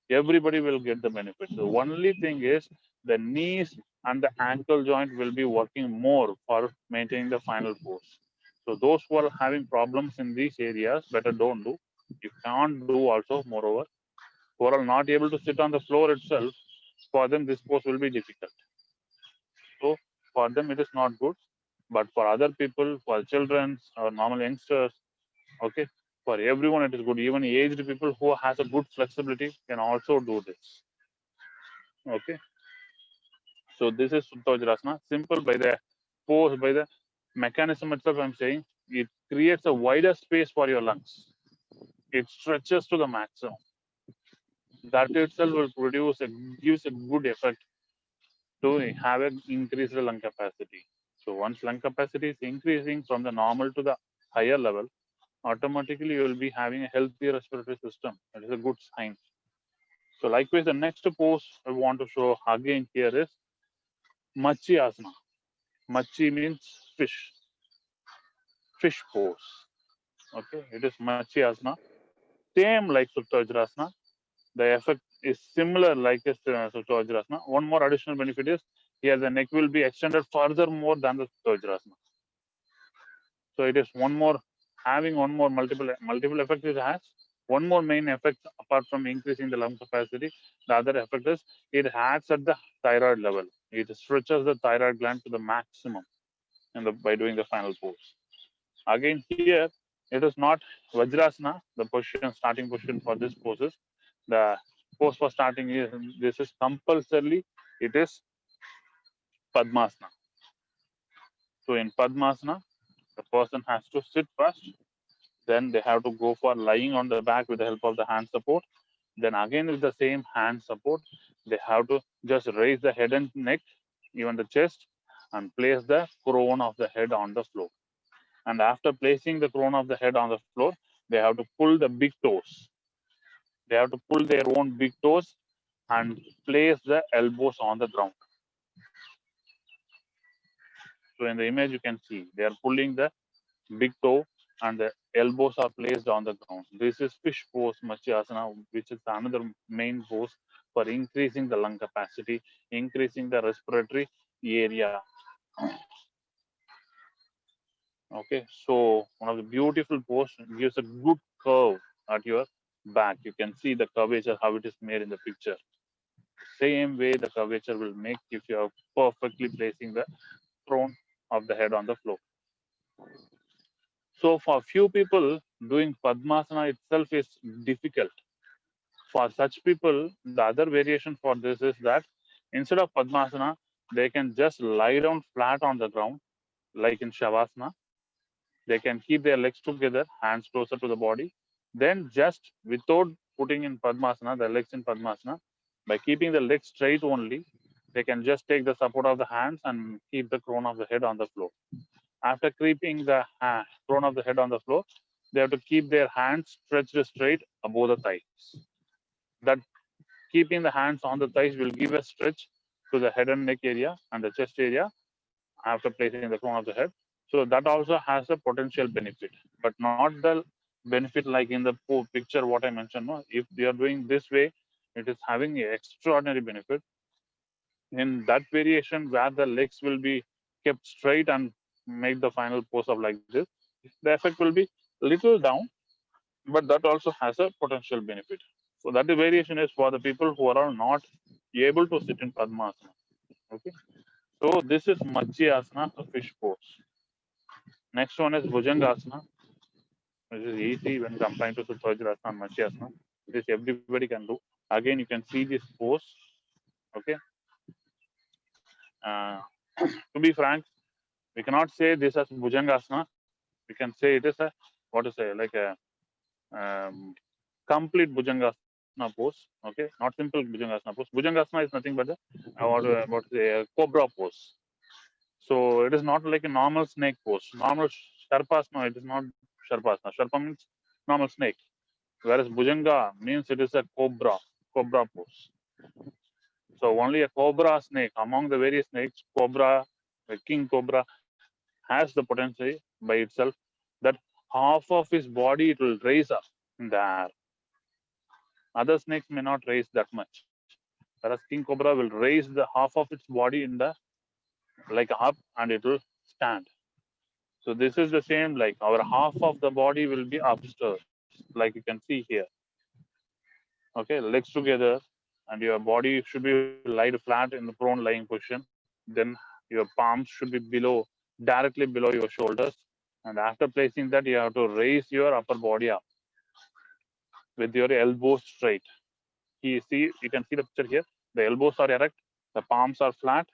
Everybody will get the benefit. The only thing is the knees and the ankle joint will be working more for maintaining the final pose. So those who are having problems in these areas, better don't do. You can't do also, moreover, who are not able to sit on the floor itself, for them this pose will be difficult. So for them it is not good, but for other people, for children or normal youngsters, okay, for everyone it is good. Even aged people who has a good flexibility can also do this. Okay, so this is Supta Vajrasana. Simple by the pose, by the mechanism itself. I'm saying it creates a wider space for your lungs. It stretches to the maximum. That itself will produce gives a good effect to have an increased lung capacity. So once lung capacity is increasing from the normal to the higher level, automatically you will be having a healthy respiratory system. That is a good sign. So likewise, the next pose I want to show again here is Machi Asana. Machi means fish, fish pose. Okay, it is Machi Asana. Same like Supta Vajrasana. The effect is similar like Supta Vajrasana. One more additional benefit is here the neck will be extended further more than the Supta Vajrasana. So it is one more having one more multiple effects it has. One more main effect apart from increasing the lung capacity, the other effect is it acts at the thyroid level. It stretches the thyroid gland to the maximum by doing the final pose. Again here, it is not Vajrasana, the position, starting position for this poses. The pose for starting is, this is compulsorily, it is Padmasana. So in Padmasana, the person has to sit first, then they have to go for lying on the back with the help of the hand support. Then again with the same hand support, they have to just raise the head and neck, even the chest, and place the crown of the head on the floor. And after placing the crown of the head on the floor, they have to pull the big toes. They have to pull their own big toes and place the elbows on the ground. So in the image you can see they are pulling the big toe and the elbows are placed on the ground. This is fish pose Matsya, which is another main pose for increasing the lung capacity, increasing the respiratory area. Okay, so one of the beautiful pose gives a good curve at your back. You can see the curvature, how it is made in the picture. Same way the curvature will make if you are perfectly placing the crown of the head on the floor. So for few people, doing Padmasana itself is difficult. For such people, the other variation for this is that instead of Padmasana, they can just lie down flat on the ground, like in Shavasana. They can keep their legs together, hands closer to the body. Then just without putting in Padmasana, the legs in Padmasana, by keeping the legs straight only, they can just take the support of the hands and keep the crown of the head on the floor. After keeping the crown of the head on the floor, they have to keep their hands stretched straight above the thighs. That keeping the hands on the thighs will give a stretch to the head and neck area and the chest area after placing the crown of the head. So that also has a potential benefit, but not the benefit like in the picture what I mentioned. No? If they are doing this way, it is having an extraordinary benefit. In that variation where the legs will be kept straight and make the final pose of like this, the effect will be little down, but that also has a potential benefit. So that the variation is for the people who are not able to sit in Padmasana. Okay. So this is Matsya a fish pose. Next one is Bhujangasana, which is easy when comparing to Supta Vajrasana and Matsya. This everybody can do. Again, you can see this pose. Okay. To be frank, we cannot say this as Bhujangasana. We can say it is a what to say like a complete Bhujangasana pose. Okay, not simple Bhujangasana pose. Bhujangasana is nothing but a cobra pose. So it is not like a normal snake pose. Normal Sharpasana, it is not Sharpasana. Sharpa means normal snake. Whereas Bhujanga means it is a cobra pose. So only a cobra snake among the various snakes, cobra, the king cobra, has the potential by itself that half of his body it will raise up in the air. Other snakes may not raise that much. Whereas king cobra will raise the half of its body in the like up and it will stand. So this is the same like our half of the body will be upstairs, like you can see here. Okay, legs together and your body should be laid flat in the prone lying position. Then your palms should be directly below your shoulders. And after placing that, you have to raise your upper body up with your elbows straight. You can see the picture here. The elbows are erect, the palms are flat,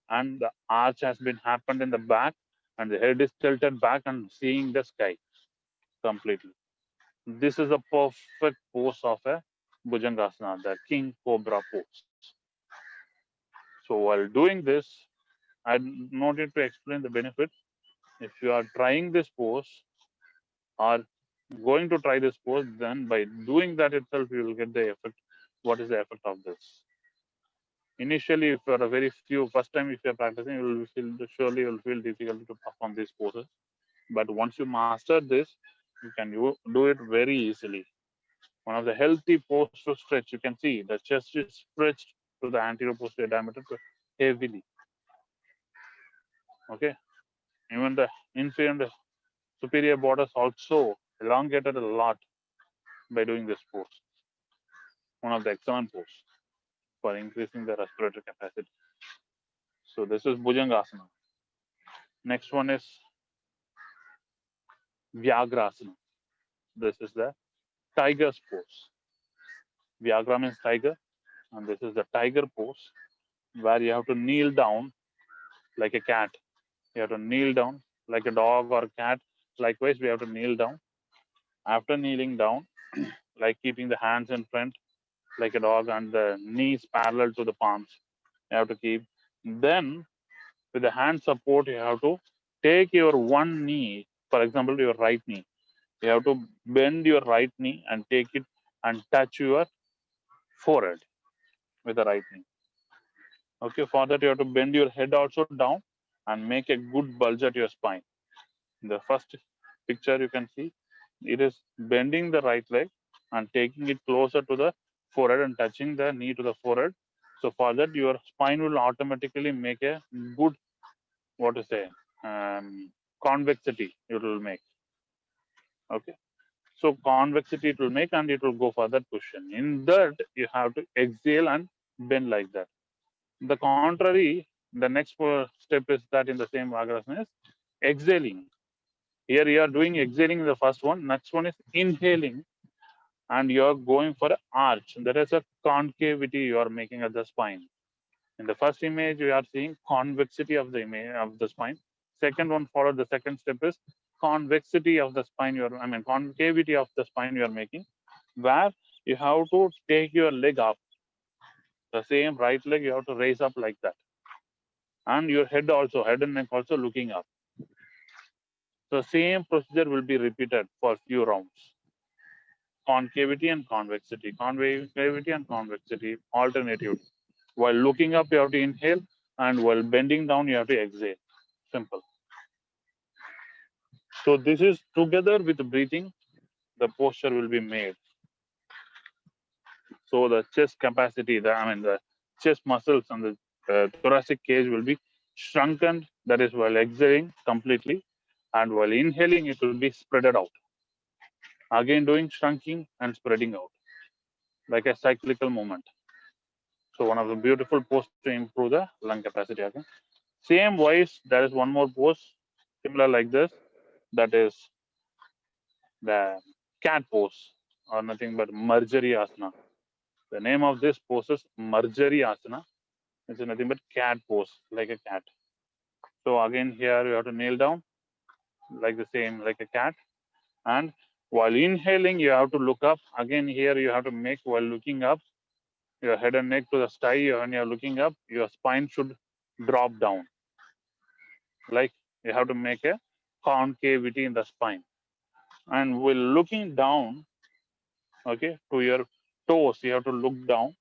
and the arch has been happened in the back, and the head is tilted back and seeing the sky completely. This is a perfect pose of a Bhujangasana, the King Cobra pose. So while doing this, I wanted to explain the benefit. If you are trying this pose or going to try this pose, then by doing that itself, you will get the effect. What is the effect of this? Initially, if you are a very few first time, if you are practicing, you will feel surely you will feel difficult to perform these poses. But once you master this, you can do it very easily. One of the healthy pose to stretch, you can see the chest is stretched to the anterior posterior diameter heavily. Okay, even the inferior and the superior borders also elongated a lot by doing this pose. One of the excellent pose for increasing the respiratory capacity. So this is Bhujangasana. Next one is Vyagrasana. This is the tiger's pose. Vyagra means tiger, and this is the tiger pose where you have to kneel down like a cat. You have to kneel down like a dog or cat. Likewise, we have to kneel down. After kneeling down, like keeping the hands in front like a dog and the knees parallel to the palms, you have to keep. Then, with the hand support, you have to take your one knee, for example, your right knee. You have to bend your right knee and take it and touch your forehead with the right knee. Okay, for that, you have to bend your head also down and make a good bulge at your spine. In the first picture, you can see it is bending the right leg and taking it closer to the forehead and touching the knee to the forehead. So for that, your spine will automatically make a good, what to say, convexity it will make. Okay. So convexity it will make and it will go for that position. In that, you have to exhale and bend like that. The contrary, the next step is that in the same Vagrasana is exhaling. Here you are doing exhaling in the first one. Next one is inhaling, and you are going for an arch. There is a concavity you are making at the spine. In the first image, you are seeing convexity of the image of the spine. Second one followed. The second step is convexity of the spine. Concavity of the spine you are making, where you have to take your leg up. The same right leg you have to raise up like that, and your head and neck also looking up. So same procedure will be repeated for few rounds. Concavity and convexity, alternative. While looking up, you have to inhale, and while bending down, you have to exhale. Simple. So this is together with breathing, the posture will be made. So the chest capacity, the chest muscles and the thoracic cage will be shrunken. That is while exhaling completely, and while inhaling, it will be spreaded out. Again, doing shrinking and spreading out like a cyclical movement. So one of the beautiful poses to improve the lung capacity. Okay? Same wise, there is one more pose similar like this. That is the cat pose or nothing but Marjari Asana. The name of this pose is Marjari Asana. It's nothing but cat pose, like a cat. So again, here you have to kneel down like the same, like a cat. And while inhaling, you have to look up. Again, here you have to make while looking up your head and neck to the sky. When you're looking up, your spine should drop down. Like you have to make a concavity in the spine. And while looking down, Okay, to your toes, you have to look down,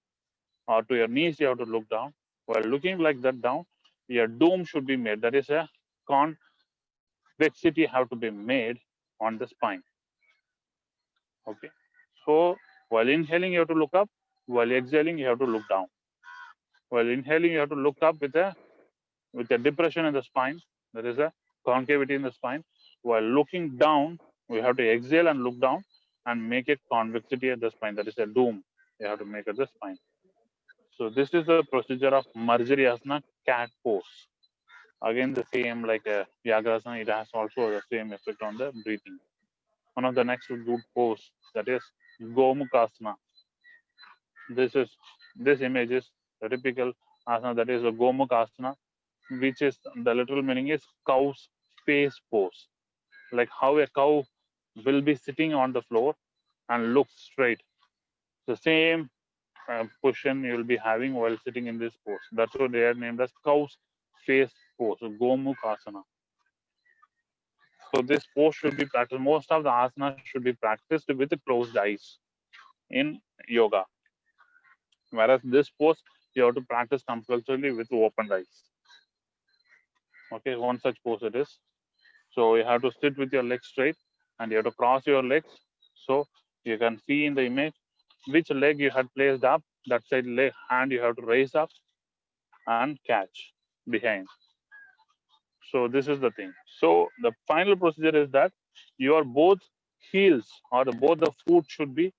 or to your knees, you have to look down. While looking like that down, your dome should be made. That is a convexity have to be made on the spine. Okay. So while inhaling, you have to look up. While exhaling, you have to look down. While inhaling, you have to look up with a depression in the spine. There is a concavity in the spine. While looking down, we have to exhale and look down and make a convexity at the spine. That is a dome you have to make at the spine. So this is the procedure of Marjariyasana cat pose. Again, the same like a Vyagrasana, it has also the same effect on the breathing. One of the next good pose, that is Gomukhasana. This image is a typical asana, that is a Gomukhasana, which is the literal meaning is cow's face pose. Like how a cow will be sitting on the floor and look straight. The same position you will be having while sitting in this pose. That's what they are named as cow's face pose, Gomukhasana. So this pose should be practiced. Most of the asanas should be practiced with closed eyes in yoga. Whereas this pose, you have to practice compulsorily with open eyes. Okay, one such pose it is. So you have to sit with your legs straight and you have to cross your legs. So you can see in the image which leg you had placed up, that side leg hand you have to raise up and catch behind. So this is the thing. So the final procedure is that your both heels or both the foot should be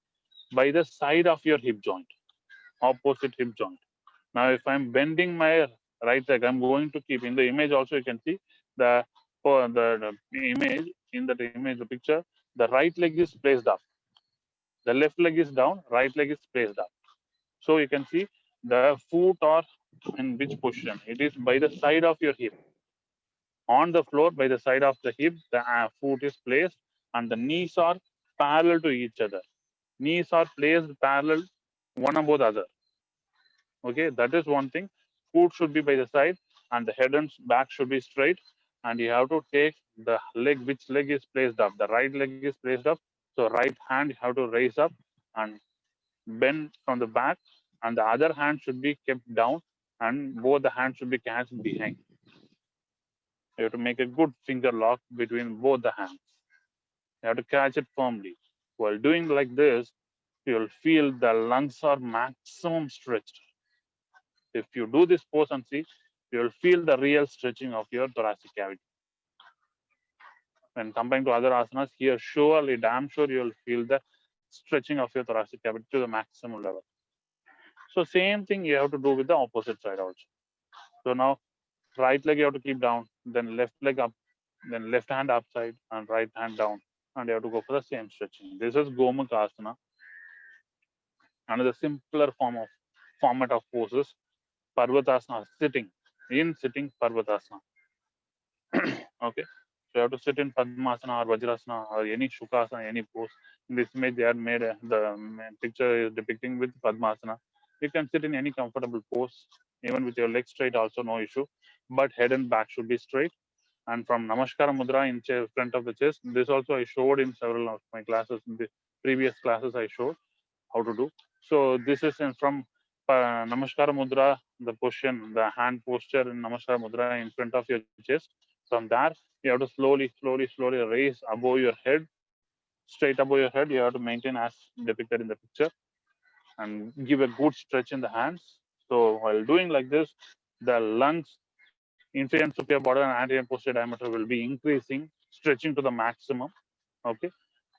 by the side of your hip joint, opposite hip joint. Now, if I'm bending my right leg, I'm going to keep in the image also. You can see the for the image in that image, the picture. The right leg is placed up, the left leg is down, right leg is placed up. So you can see the foot or in which position it is by the side of your hip. On the floor by the side of the hip, the foot is placed and the knees are parallel to each other. Knees are placed parallel one above the other. Okay, that is one thing. Foot should be by the side and the head and back should be straight. And you have to take the leg, which leg is placed up. The right leg is placed up. So right hand you have to raise up and bend from the back, and the other hand should be kept down and both the hands should be catched behind. You have to make a good finger lock between both the hands. You have to catch it firmly. While doing like this, you'll feel the lungs are maximum stretched. If you do this pose and see, you'll feel the real stretching of your thoracic cavity. When comparing to other asanas, here surely, damn sure, you'll feel the stretching of your thoracic cavity to the maximum level. So same thing you have to do with the opposite side also. So now right leg you have to keep down, then left leg up, then left hand upside and right hand down, and you have to go for the same stretching. This is Gomukhasana. Another simpler format of poses, Parvatasana, sitting. In sitting Parvatasana. Okay. So you have to sit in Padmasana or Vajrasana or any Shukasana, any pose. In this image, they are made the picture is depicting with Padmasana. You can sit in any comfortable pose, even with your legs straight, also no issue. But head and back should be straight. And from Namaskara Mudra in front of the chest, this also I showed in several of my classes. In the previous classes, I showed how to do. So this is from Namaskara Mudra, the position, the hand posture in Namaskara Mudra in front of your chest. From there, you have to slowly raise above your head, straight above your head. You have to maintain as depicted in the picture and give a good stretch in the hands. So while doing like this, the lungs, inferior and superior border and anterior and posterior diameter will be increasing, stretching to the maximum. Okay.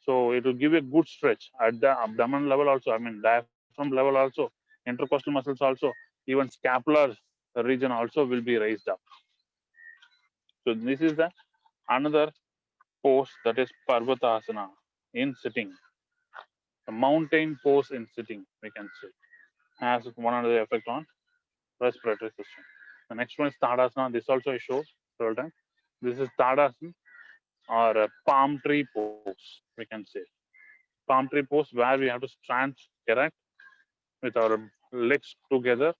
So it will give a good stretch at the abdomen level also, I mean diaphragm level also, intercostal muscles also, even scapular region also will be raised up. So this is the another pose, that is Parvatasana in sitting. The mountain pose in sitting, we can say, has one another effect on respiratory system. The next one is Tadasana. This also I showed several times. This is Tadasana or a palm tree pose, we can say. Palm tree pose where we have to stand erect with our legs together.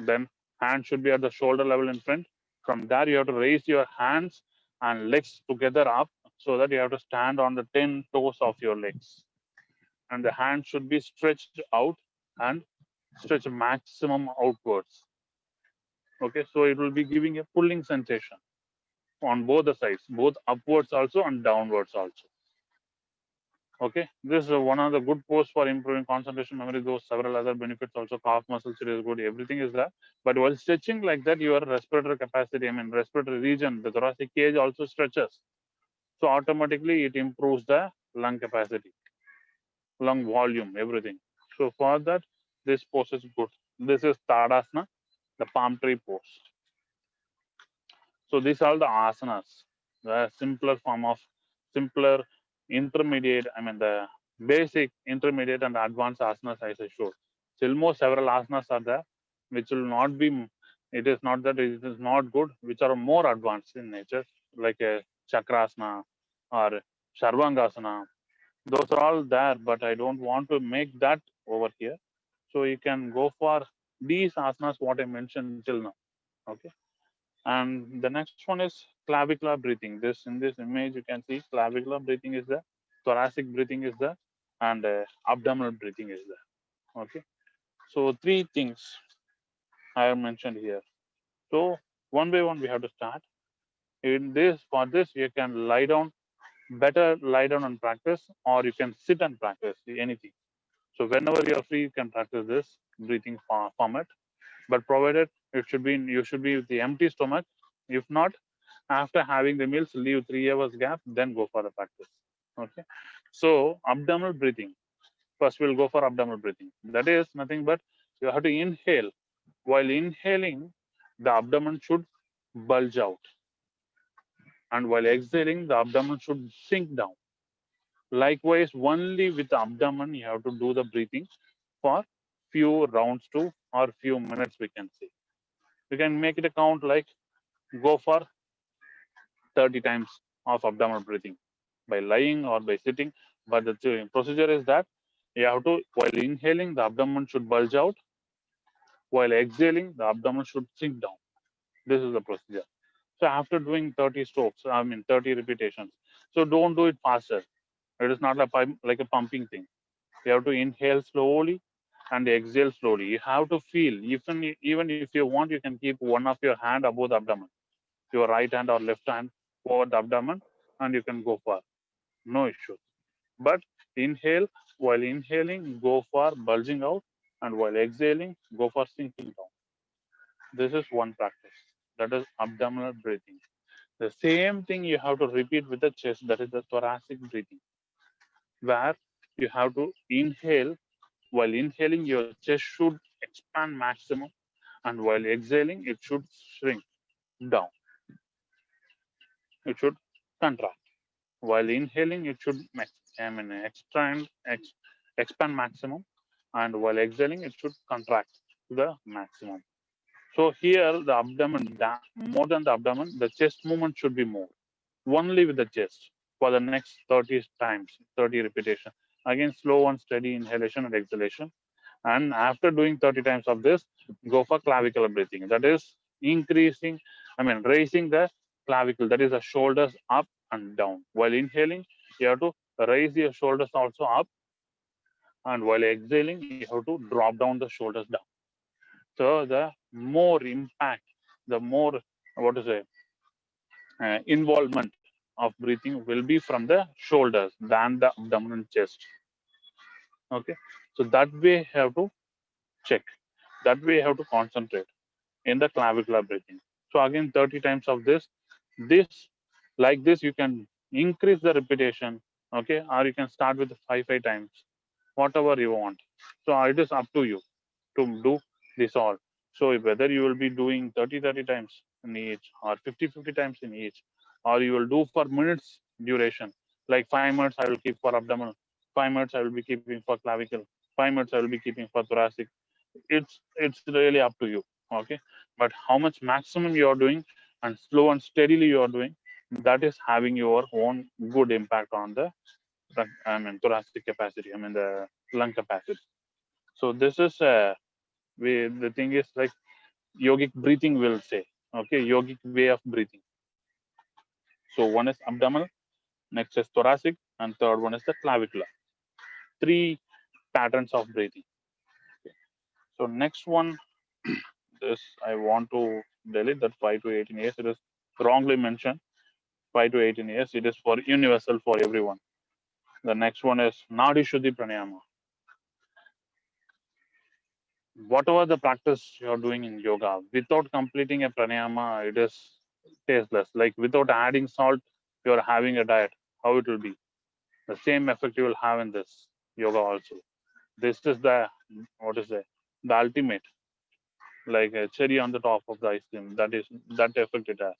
Then hands should be at the shoulder level in front. From there, you have to raise your hands and legs together up so that you have to stand on the 10 toes of your legs. and the hand should be stretched out and stretch maximum outwards. Okay, so it will be giving a pulling sensation on both the sides, both upwards also and downwards also. Okay, this is one of the good pose for improving concentration, memory. Those several other benefits also. Calf muscles is good, everything is there. But while stretching like that, your respiratory capacity, respiratory region, the thoracic cage also stretches. So automatically it improves the lung capacity, lung volume, everything. So for that, this pose is good. This is Tadasana, the palm tree pose. So these are the asanas, the simpler form of simpler intermediate, the basic, intermediate, and advanced asanas as I showed. Still more several asanas are there, which will not be, it is not that it is not good, which are more advanced in nature, like a chakrasana or sarvangasana. Those are all there, but I don't want to make that over here. So you can go for these asanas, what I mentioned till now. Okay. And the next one is clavicular breathing. This in this image you can see clavicular breathing is there, thoracic breathing is there, and abdominal breathing is there. Okay, so three things I have mentioned here. So one by one we have to start. In this, for this you can lie down, better lie down and practice, or you can sit and practice anything. So whenever you are free, you can practice this breathing format. But provided you should be with the empty stomach. If not, after having the meals, leave 3 hours gap, then go for the practice. Okay. So abdominal breathing. First, we'll go for abdominal breathing. That is nothing but you have to inhale. While inhaling, the abdomen should bulge out, and while exhaling, the abdomen should sink down. Likewise, only with the abdomen, you have to do the breathing for few rounds to or few minutes. We can say you can make it a count like go for 30 times of abdominal breathing by lying or by sitting. But the procedure is that you have to, while inhaling, the abdomen should bulge out. While exhaling, the abdomen should sink down. This is the procedure. So after doing 30 strokes, 30 repetitions. So don't do it faster. It is not like a pumping thing. You have to inhale slowly and exhale slowly. You have to feel. Even if you want, you can keep one of your hand above the abdomen, your right hand or left hand over the abdomen, and you can go for no issue. But inhale, while inhaling, go for bulging out, and while exhaling, go for sinking down. This is one practice. That is abdominal breathing. The same thing you have to repeat with the chest. That is the thoracic breathing, where you have to inhale. While inhaling, your chest should expand maximum, and while exhaling, it should shrink down. It should contract. While inhaling, it should expand maximum, and while exhaling, it should contract to the maximum. So here, the abdomen, more than the abdomen, the chest movement should be more. Only with the chest for the next 30 times, 30 repetition. Again, slow and steady inhalation and exhalation. And after doing 30 times of this, go for clavicular breathing. That is raising the clavicle, that is the shoulders up and down. While inhaling, you have to raise your shoulders also up, and while exhaling, you have to drop down the shoulders down. So the more impact, the more, what to say, involvement of breathing will be from the shoulders than the abdomen and chest. Okay, so that way you have to check. That way you have to concentrate in the clavicular breathing. So again, 30 times of this, like this, you can increase the repetition, okay, or you can start with 5 times, whatever you want. So it is up to you to do this all. So whether you will be doing 30 times in each, or 50 times in each, or you will do for minutes duration, like 5 minutes I will keep for abdominal, 5 minutes I will be keeping for clavicle, 5 minutes I will be keeping for thoracic. It's really up to you. Okay, but how much maximum you are doing and slow and steadily you are doing, that is having your own good impact on the thoracic capacity, the lung capacity. So this is the thing is like yogic breathing will say. Okay, yogic way of breathing. So one is abdominal, next is thoracic, and third one is the clavicular. 3 patterns of breathing. Okay. So next one, this I want to delete that 5 to 18 years. It is wrongly mentioned. 5 to 18 years. It is for universal for everyone. The next one is Nadi Shuddhi Pranayama. Whatever the practice you're doing in yoga, without completing a pranayama, it is tasteless. Like without adding salt, you're having a diet. How it will be? The same effect you will have in this yoga also. This is the what is it? The ultimate, like a cherry on the top of the ice cream. That is that effect it has.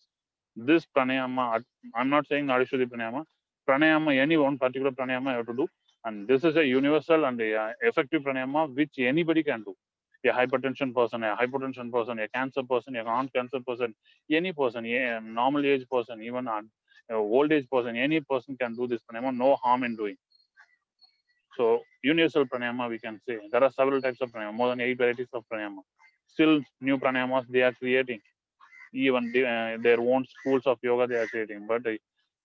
This pranayama, I'm not saying Nadishuddhi pranayama. Pranayama, any one particular pranayama you have to do, and this is a universal and a effective pranayama which anybody can do. A hypertension person, a cancer person, a non-cancer person, any person, a normal age person, even a old age person, any person can do this pranayama. No harm in doing. So universal pranayama, we can say there are several types of pranayama, more than 8 varieties of pranayama. Still, new pranayamas they are creating. Even their own schools of yoga they are creating. But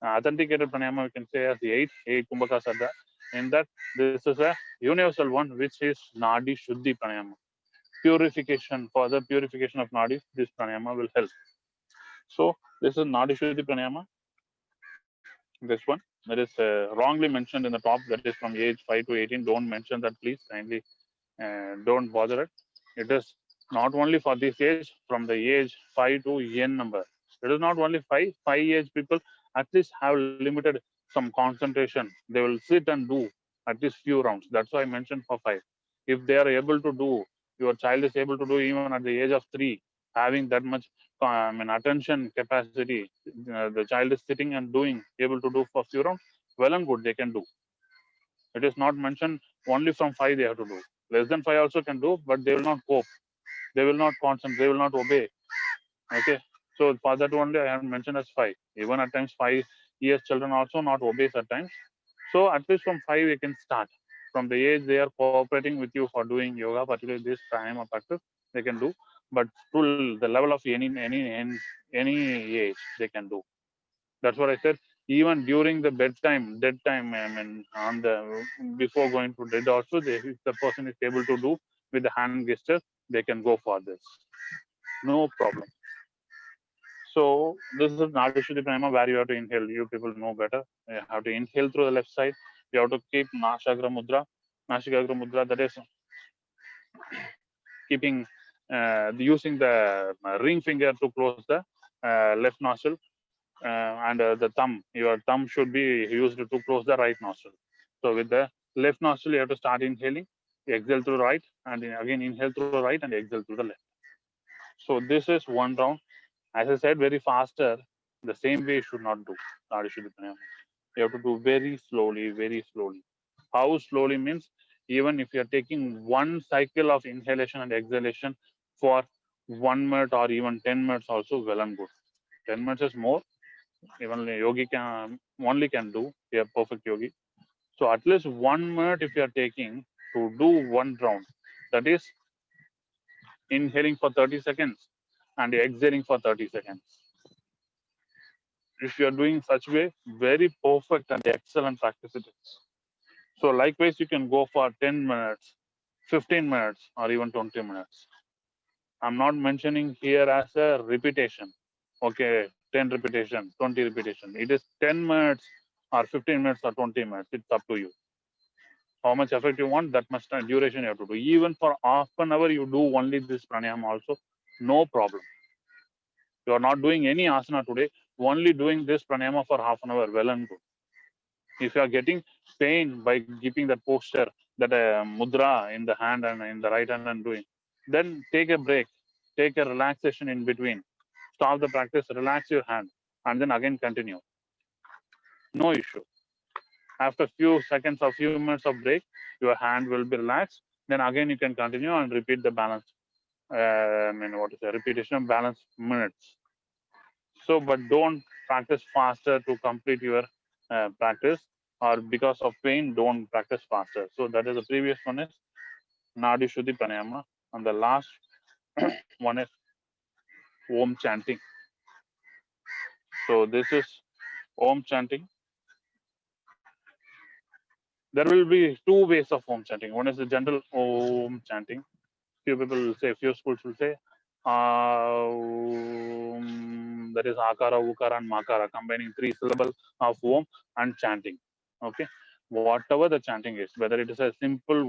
authenticated pranayama we can say as the eight Kumbhaka Saddha. In that, this is a universal one, which is Nadi Shuddhi pranayama. Purification, for the purification of Nadi, this pranayama will help. So this is Nadi Shuddhi pranayama. This one that is wrongly mentioned in the top, that is from age 5 to 18. Don't mention that, please. Kindly don't bother it. It is not only for this age, from the age 5 to n number. It is not only 5 age people at least have limited some concentration. They will sit and do at least few rounds. That's why I mentioned for 5. If they are able to do, your child is able to do even at the age of 3, having that much attention capacity, the child is sitting and doing, able to do for few rounds, well and good, they can do. It is not mentioned only from 5 they have to do. Less than 5 also can do, but they will not cope. They will not concentrate. They will not obey. Okay. So for that only I have mentioned as 5. Even at times 5 years children also not obeys at times. So at least from 5 we can start. From the age they are cooperating with you for doing yoga, particularly this pranayama practice, they can do. But to the level of any age they can do. That's what I said. Even during the bedtime, dead time, on the before going to bed also, if the person is able to do with the hand gesture, they can go for this. No problem. So this is Nadi Shuddhi Pranayama where you have to inhale. You people know better. You have to inhale through the left side. You have to keep Nashagra Mudra. Nashagra Mudra, that is keeping using the ring finger to close the left nostril. And the thumb, your thumb should be used to close the right nostril. So with the left nostril, you have to start inhaling, exhale through the right, and then again inhale through the right and exhale through the left. So this is one round. As I said, very faster. The same way you should not do Nadi Shuddhi Pranayama. You have to do very slowly, very slowly. How slowly means even if you are taking one cycle of inhalation and exhalation for 1 minute or even 10 minutes also well and good. 10 minutes is more. Even a yogi can only can do, a perfect yogi. So at least 1 minute if you are taking to do one round, that is inhaling for 30 seconds and exhaling for 30 seconds. If you are doing such way, very perfect and excellent practice it is. So likewise, you can go for 10 minutes, 15 minutes, or even 20 minutes. I'm not mentioning here as a repetition. Okay, 10 repetition, 20 repetition. It is 10 minutes or 15 minutes or 20 minutes. It's up to you. How much effort you want, that much time duration you have to do. Even for half an hour, you do only this pranayama also, no problem. You are not doing any asana today, only doing this pranayama for half an hour, well and good. If you are getting pain by keeping that posture, that mudra in the hand and in the right hand and doing, then take a break, take a relaxation in between. Stop the practice, relax your hand, and then again continue. No issue. After few seconds or few minutes of break, your hand will be relaxed. Then again you can continue and repeat the balance. What is the repetition of balance minutes? So, but don't practice faster to complete your practice, or because of pain, don't practice faster. So that is the previous one is Nadi Shuddhi Pranayama, and the last one is Om chanting. So this is Om chanting. There will be two ways of Om chanting. One is the general Om chanting. Few people will say, few schools will say, that is Akara, Ukara, and Makara, combining 3 syllables of Om and chanting. Okay, whatever the chanting is, whether it is a simple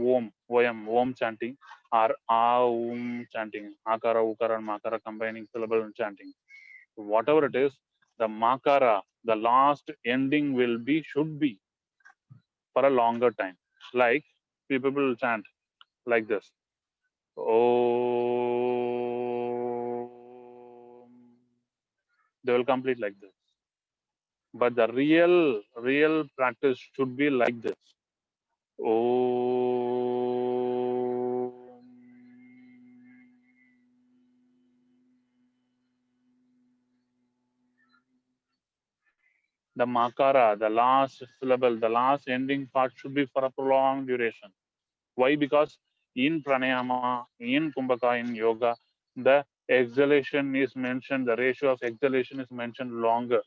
Om chanting, or Aum chanting, Akara, Ukara, and Makara, combining syllable and chanting. Whatever it is, the Makara, the last ending should be for a longer time. Like people will chant like this. Oh, they will complete like this. But the real practice should be like this. Oh. The makara, the last syllable, the last ending part should be for a prolonged duration. Why? Because in pranayama, in kumbhaka, in yoga, the exhalation is mentioned, the ratio of exhalation is mentioned longer.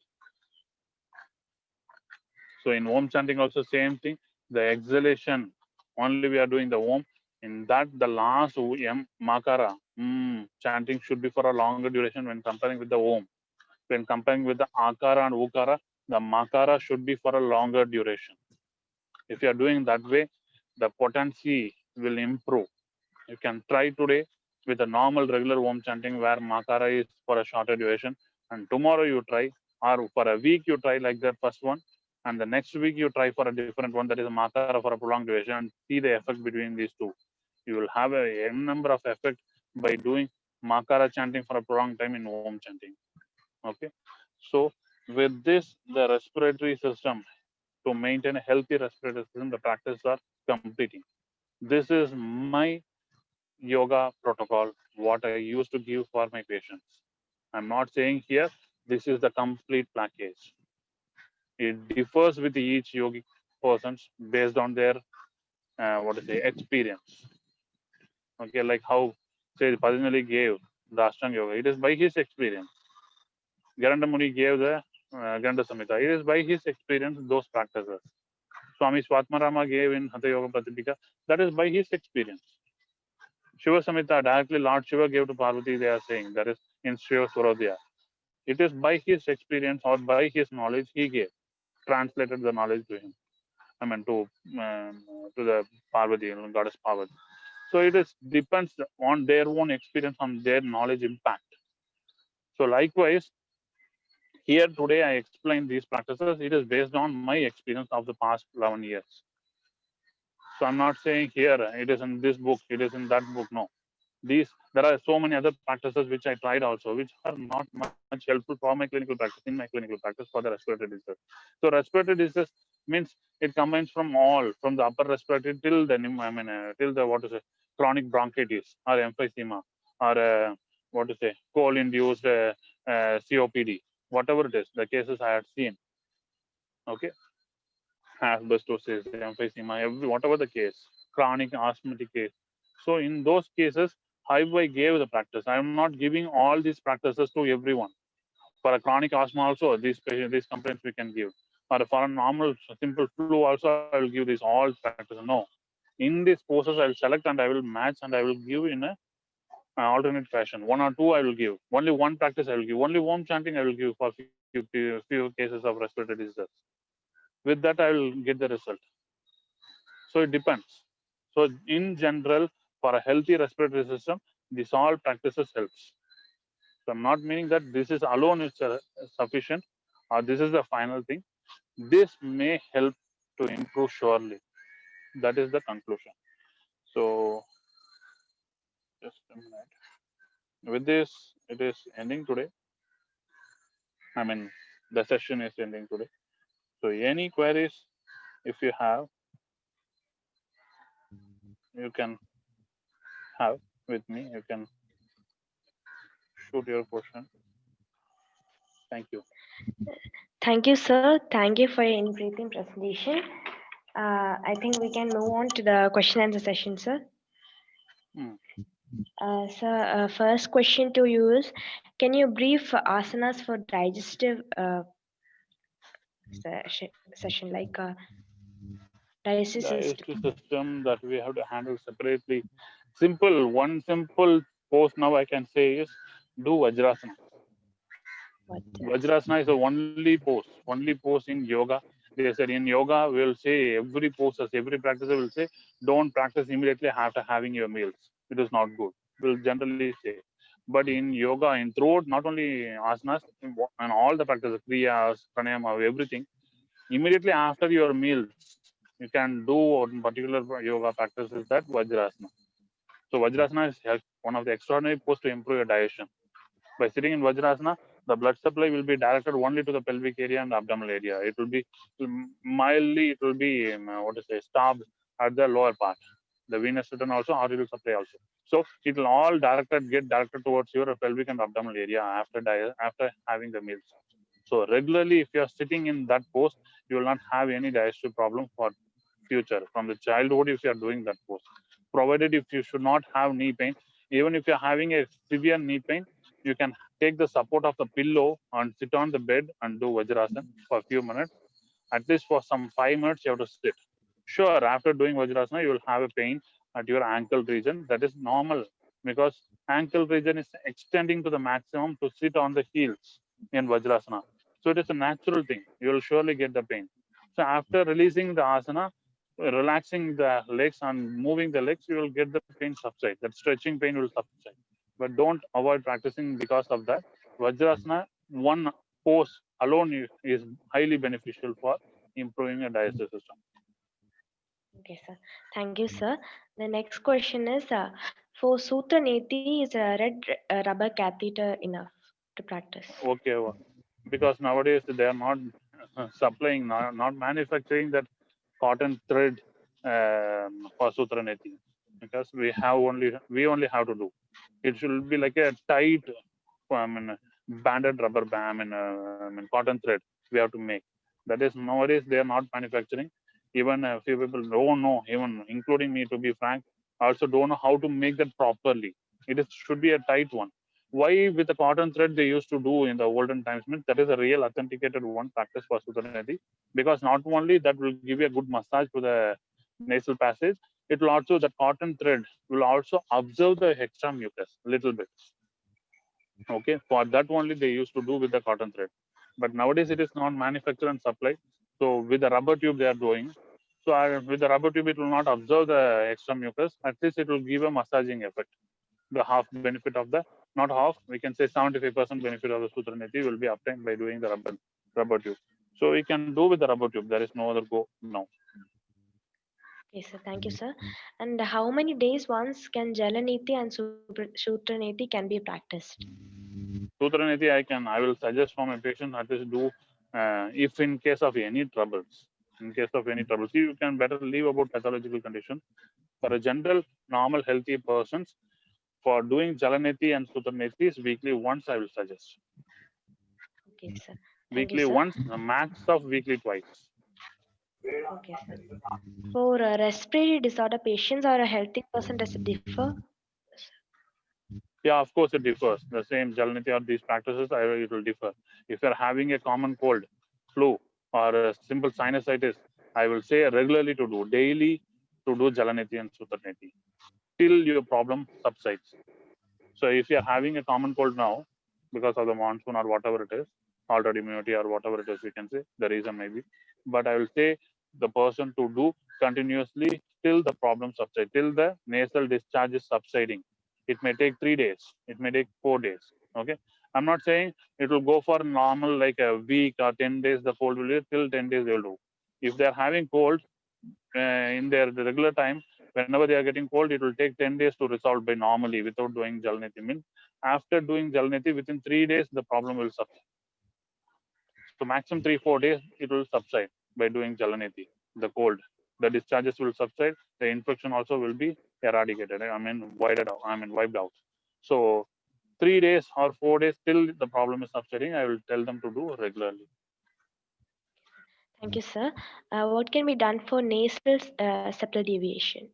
So in Om chanting also same thing, the exhalation, only we are doing the Om. In that, the last makara, chanting should be for a longer duration when comparing with the Om. When comparing with the akara and ukara, the makara should be for a longer duration. If you are doing that way, the potency will improve. You can try today with a normal regular Om chanting where makara is for a shorter duration, and tomorrow you try, or for a week you try like that first one, and the next week you try for a different one, that is a makara for a prolonged duration, and see the effect between these two. You will have a number of effect by doing makara chanting for a prolonged time in Om chanting. Okay, so with this, the respiratory system, to maintain a healthy respiratory system, the practices are completing. This is my yoga protocol, what I used to give for my patients. I'm not saying here this is the complete package. It differs with each yogic persons based on their experience. Okay, like how say Patanjali gave the Ashtanga Yoga. It is by his experience. Garanda Muni gave the Garanda Samhita. It is by his experience those practices. Swami Swatmarama gave in Hatha Yoga Pratipika. That is by his experience. Shiva Samhita, directly Lord Shiva gave to Parvati, they are saying, that is in Shiva Swarodhya. It is by his experience or by his knowledge he gave, translated the knowledge to him. I mean to the Parvati, goddess Parvati. So it is depends on their own experience, on their knowledge impact. So likewise, here today I explained these practices. It is based on my experience of the past 11 years. So I'm not saying here it is in this book, it is in that book. No, there are so many other practices which I tried also, which are not much helpful for my clinical practice, in my clinical practice for the respiratory disease. So respiratory disease means it combines from all, from the upper respiratory till the till the chronic bronchitis or emphysema or coal-induced COPD, whatever it is, the cases I had seen. Okay, asbestosis, emphysema, whatever the case, chronic asthmatic case. So in those cases, I gave the practice. I am not giving all these practices to everyone. For a chronic asthma also, these complaints we can give. Or for a normal simple flu also, I will give these all practices. No. In these courses, I will select and I will match and I will give in a alternate fashion. One or two I will give. Only one practice I will give. Only Om chanting I will give for few cases of respiratory disease. With that, I will get the result. So it depends. So in general, for a healthy respiratory system, this all practices helps. So I'm not meaning that this is alone is sufficient or this is the final thing. This may help to improve surely. That is the conclusion. So just a minute. With this, it is ending today. I mean, the session is ending today. So any queries, if you have, you can have with me. You can shoot your question. Thank you. Thank you, sir. Thank you for your in-breathing presentation. I think we can move on to the question and answer session, sir. Sir, first question to you is, can you brief asanas for digestive session, like digestive system? Digestive system that we have to handle separately. One simple pose now I can say is do Vajrasana. Vajrasana is the only pose in yoga. They said in yoga, we'll say every practicer will say, don't practice immediately after having your meals. It is not good. We'll generally say. But in yoga, in throughout, not only asanas, and all the practices, kriyas, pranayama, everything, immediately after your meals, you can do one particular yoga practice is that Vajrasana. So Vajrasana is one of the extraordinary poses to improve your digestion. By sitting in Vajrasana, the blood supply will be directed only to the pelvic area and abdominal area. It will be mildly, it will be what to say, stopped at the lower part, the venous return also, arterial supply also. So it will all get directed towards your pelvic and abdominal area after having the meals. So regularly, if you are sitting in that pose, you will not have any digestive problem for future. From the childhood, if you are doing that pose, provided if you should not have knee pain, even if you are having a severe knee pain, you can take the support of the pillow and sit on the bed and do Vajrasana for a few minutes. At least for some 5 minutes, you have to sit. Sure, after doing Vajrasana, you will have a pain at your ankle region. That is normal because ankle region is extending to the maximum to sit on the heels in Vajrasana. So it is a natural thing. You will surely get the pain. So after releasing the asana, relaxing the legs and moving the legs, you will get the pain subside. That stretching pain will subside. But don't avoid practicing because of that. Vajrasana, one pose alone is highly beneficial for improving your digestive system. Okay, sir. Thank you, sir. The next question is for Sutra Neti, is a red rubber catheter enough to practice? Okay, because nowadays they are not supplying, not manufacturing that cotton thread for Sutra Neti. Because we only have to do. It should be like a tight, banded rubber band, cotton thread we have to make. That is nowadays they are not manufacturing. Even a few people don't know, even including me to be frank, also don't know how to make that properly. Should be a tight one. Why with the cotton thread they used to do in the olden times means that is a real authenticated one practice for Sudanati, because not only that will give you a good massage to the nasal passage, it will also, the cotton thread will also absorb the extra mucus a little bit. Okay, for that only they used to do with the cotton thread. But nowadays it is not manufactured and supplied. So with the rubber tube they are doing. So with the rubber tube it will not absorb the extra mucus. At least it will give a massaging effect. The half benefit of the, not half, we can say 75% benefit of the Sutra Neti will be obtained by doing the rubber tube. So we can do with the rubber tube. There is no other go now. Okay, sir. Thank you, sir. And how many days once can Jalaniti and Sutra Neti can be practiced? Sutra Neti I will suggest for my patient at least do if in case of any troubles. In case of any troubles, you can better leave about pathological condition. For a general, normal, healthy persons, for doing Jalaneti and Sutra Neti is weekly once I will suggest. Okay, sir. Thank you, Weekly sir. once, a max of weekly twice. Okay, sir. For respiratory disorder patients or a healthy person, does it differ? Yeah, of course it differs. The same Jalaneti or these practices, it will differ. If you're having a common cold, flu, or a simple sinusitis, I will say regularly to do, daily to do Jalaneti and Sutra Neti till your problem subsides. So if you're having a common cold now, because of the monsoon or whatever it is, altered immunity or whatever it is, we can say, the reason may be. But I will say the person to do continuously till the problem subsides, till the nasal discharge is subsiding. It may take 3 days, it may take 4 days. Okay. I'm not saying it will go for normal like a week or 10 days, the cold will be till 10 days they'll do. If they're having cold in their regular time, whenever they are getting cold, it will take 10 days to resolve by normally without doing Jalneti. Means after doing Jalneti, within 3 days, the problem will subside. So maximum 3-4 days, it will subside by doing Jalneti, the cold. The discharges will subside. The infection also will be eradicated. Wiped out. So 3 days or 4 days till the problem is subsiding, I will tell them to do regularly. Thank you, sir. What can be done for nasal septal deviation?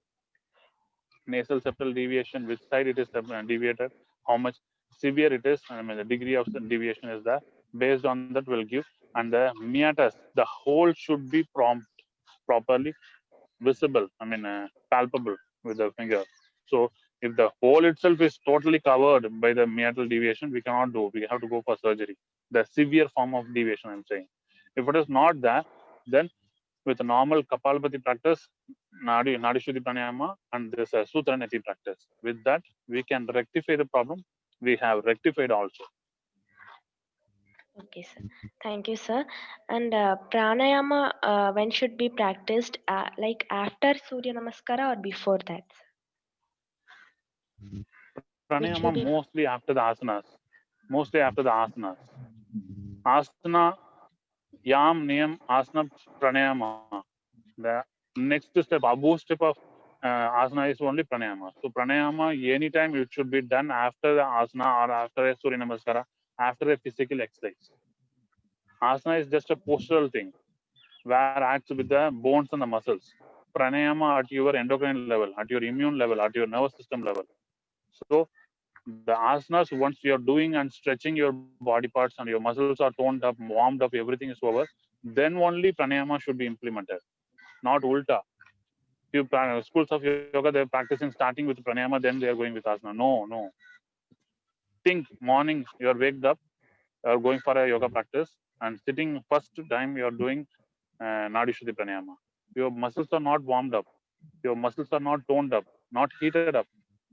Nasal septal deviation, which side it is deviated, how much severe it is, the degree of the deviation is there. Based on that, will give. And the meatus, the hole should be properly visible, palpable with the finger. So if the hole itself is totally covered by the meatal deviation, we cannot do. We have to go for surgery. The severe form of deviation, I'm saying. If it is not there, then with a normal Kapalabhati practice, Nadi Shuddhi Pranayama, and this Sutra Neti practice. With that, we can rectify the problem. We have rectified also. Okay, sir. Thank you, sir. And pranayama, when should be practiced? Like after Surya Namaskara or before that? When Pranayama should be? mostly after the asanas. Mostly after the asanas. Asana, yam, niyam, asana, pranayama. The next step, above step of asana is only pranayama. So pranayama, anytime it should be done after the asana or after a Surya Namaskara, after a physical exercise. Asana is just a postural thing where acts with the bones and the muscles. Pranayama at your endocrine level, at your immune level, at your nervous system level. So the asanas, once you're doing and stretching your body parts and your muscles are toned up, warmed up, everything is over, then only pranayama should be implemented, not ulta. Few schools of yoga, they're practicing starting with pranayama, then they are going with asana. No. Think morning, you're waked up, you're going for a yoga practice, and sitting first time you're doing Nadi Shuddhi Pranayama. Your muscles are not warmed up. Your muscles are not toned up, not heated up.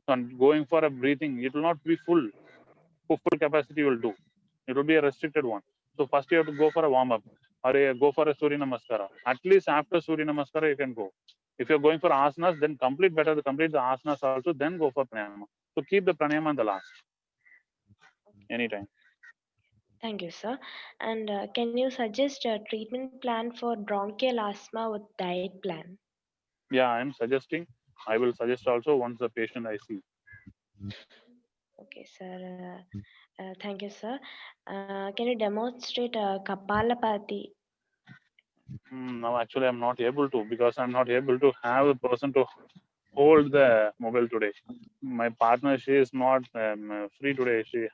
And going for a breathing, it will not be full. Full capacity you will do. It will be a restricted one. So first you have to go for a warm up or go for a Surya Namaskara. At least after Surya Namaskara you can go. If you're going for asanas, then complete the asanas also, then go for pranayama. So keep the pranayama in the last. Anytime. Thank you, sir. And can you suggest a treatment plan for bronchial asthma with diet plan? Yeah, I'm suggesting. I will suggest also once the patient I see. Okay, sir. Thank you, sir. Can you demonstrate Kapalapati? No, actually, I'm not able to because I'm not able to have a person to hold the mobile today. My partner, she is not free today. She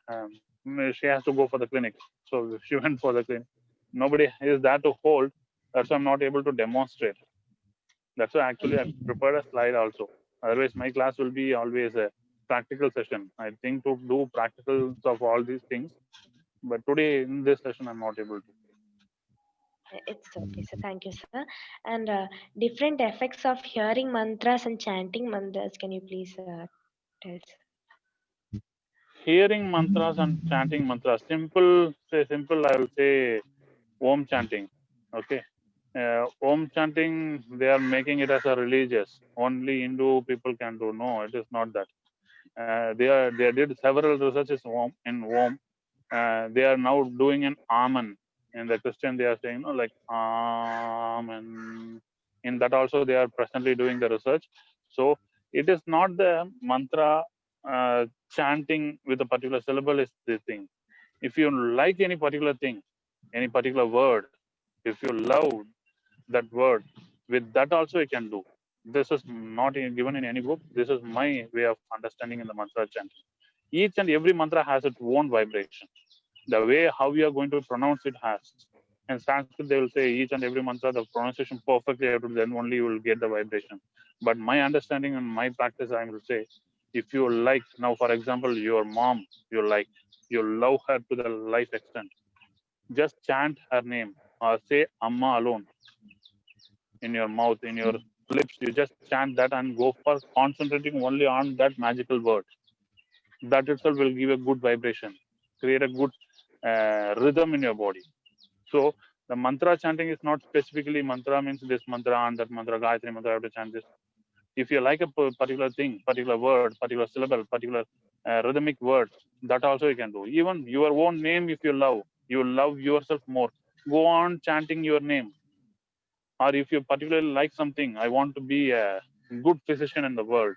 has to go for the clinic, so she went for the clinic. Nobody is there to hold. That's why I'm not able to demonstrate. That's why actually I prepared a slide also. Otherwise, my class will be always a practical session. I think to do practicals of all these things, but today in this session I'm not able to. It's okay, sir. Thank you, sir. And different effects of hearing mantras and chanting mantras. Can you please tell, sir? Hearing mantras and chanting mantras. Simple, I will say Om chanting. Okay. Om chanting, they are making it as a religious. Only Hindu people can do. No, it is not that. They did several researches in Om. They are now doing an Amen. In the Christian, they are saying, no, like Amen. In that also, they are presently doing the research. So it is not the mantra chanting with a particular syllable is the thing. If you like any particular thing, any particular word, if you love that word, with that also you can do. This is not given in any book. This is my way of understanding in the mantra chanting. Each and every mantra has its own vibration. The way how you are going to pronounce it has. In Sanskrit, they will say each and every mantra, the pronunciation perfectly, then only you will get the vibration. But my understanding and my practice, I will say, if you like, now for example, your mom, you love her to the life extent, just chant her name or say Amma alone in your mouth, in your lips. You just chant that and go for concentrating only on that magical word. That itself will give a good vibration, create a good rhythm in your body. So the mantra chanting is not specifically mantra means this mantra and that mantra, Gayatri mantra, I have to chant this. If you like a particular thing, particular word, particular syllable, particular rhythmic word, that also you can do. Even your own name, if you love yourself more, go on chanting your name. Or if you particularly like something, I want to be a good physician in the world.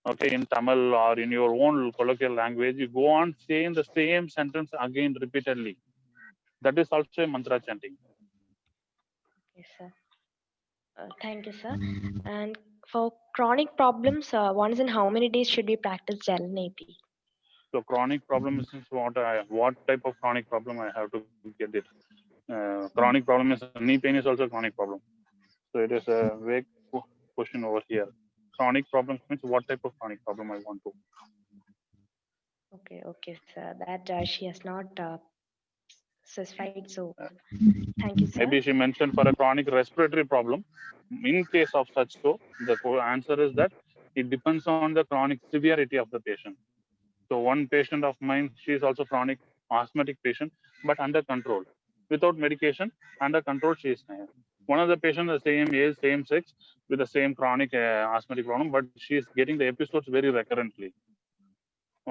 Okay, in Tamil or in your own colloquial language, you go on saying the same sentence again repeatedly. That is also a mantra chanting. Yes, sir. Thank you, sir. And for chronic problems, once in how many days should we practice Jalaneti? So chronic problem is what type of chronic problem I have to get it. Chronic problem is knee pain is also a chronic problem. So it is a question over here. Chronic problems means what type of chronic problem I want to. Okay, sir. That she has not specified. So thank you, sir. Maybe she mentioned for a chronic respiratory problem. In case of such, so the answer is that it depends on the chronic severity of the patient. So one patient of mine, she is also chronic asthmatic patient, but under control. Without medication, under control, she is fine. One of the patients, the same age, same sex, with the same chronic asthmatic problem, but she is getting the episodes very recurrently.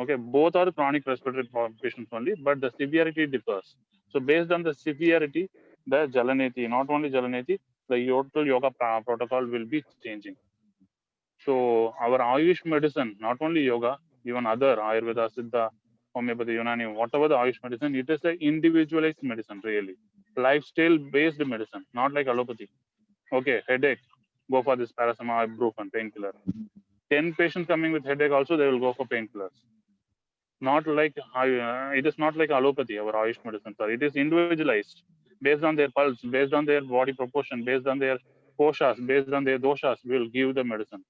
Okay, both are chronic respiratory patients only, but the severity differs. So based on the severity, the Jalaneti, not only Jalaneti, the total yoga protocol will be changing. So our Ayush medicine, not only yoga, even other Ayurveda, Siddha, homeopathy, Unani, whatever the Ayush medicine, it is an individualized medicine, really. Lifestyle-based medicine, not like allopathy. Okay, headache, go for this paracetamol, ibuprofen, painkiller. 10 patients coming with headache also, they will go for painkillers. Not like it is not like allopathy, our Ayush medicine, sir. It is individualized based on their pulse, based on their body proportion, based on their koshas, based on their doshas, we will give the medicine.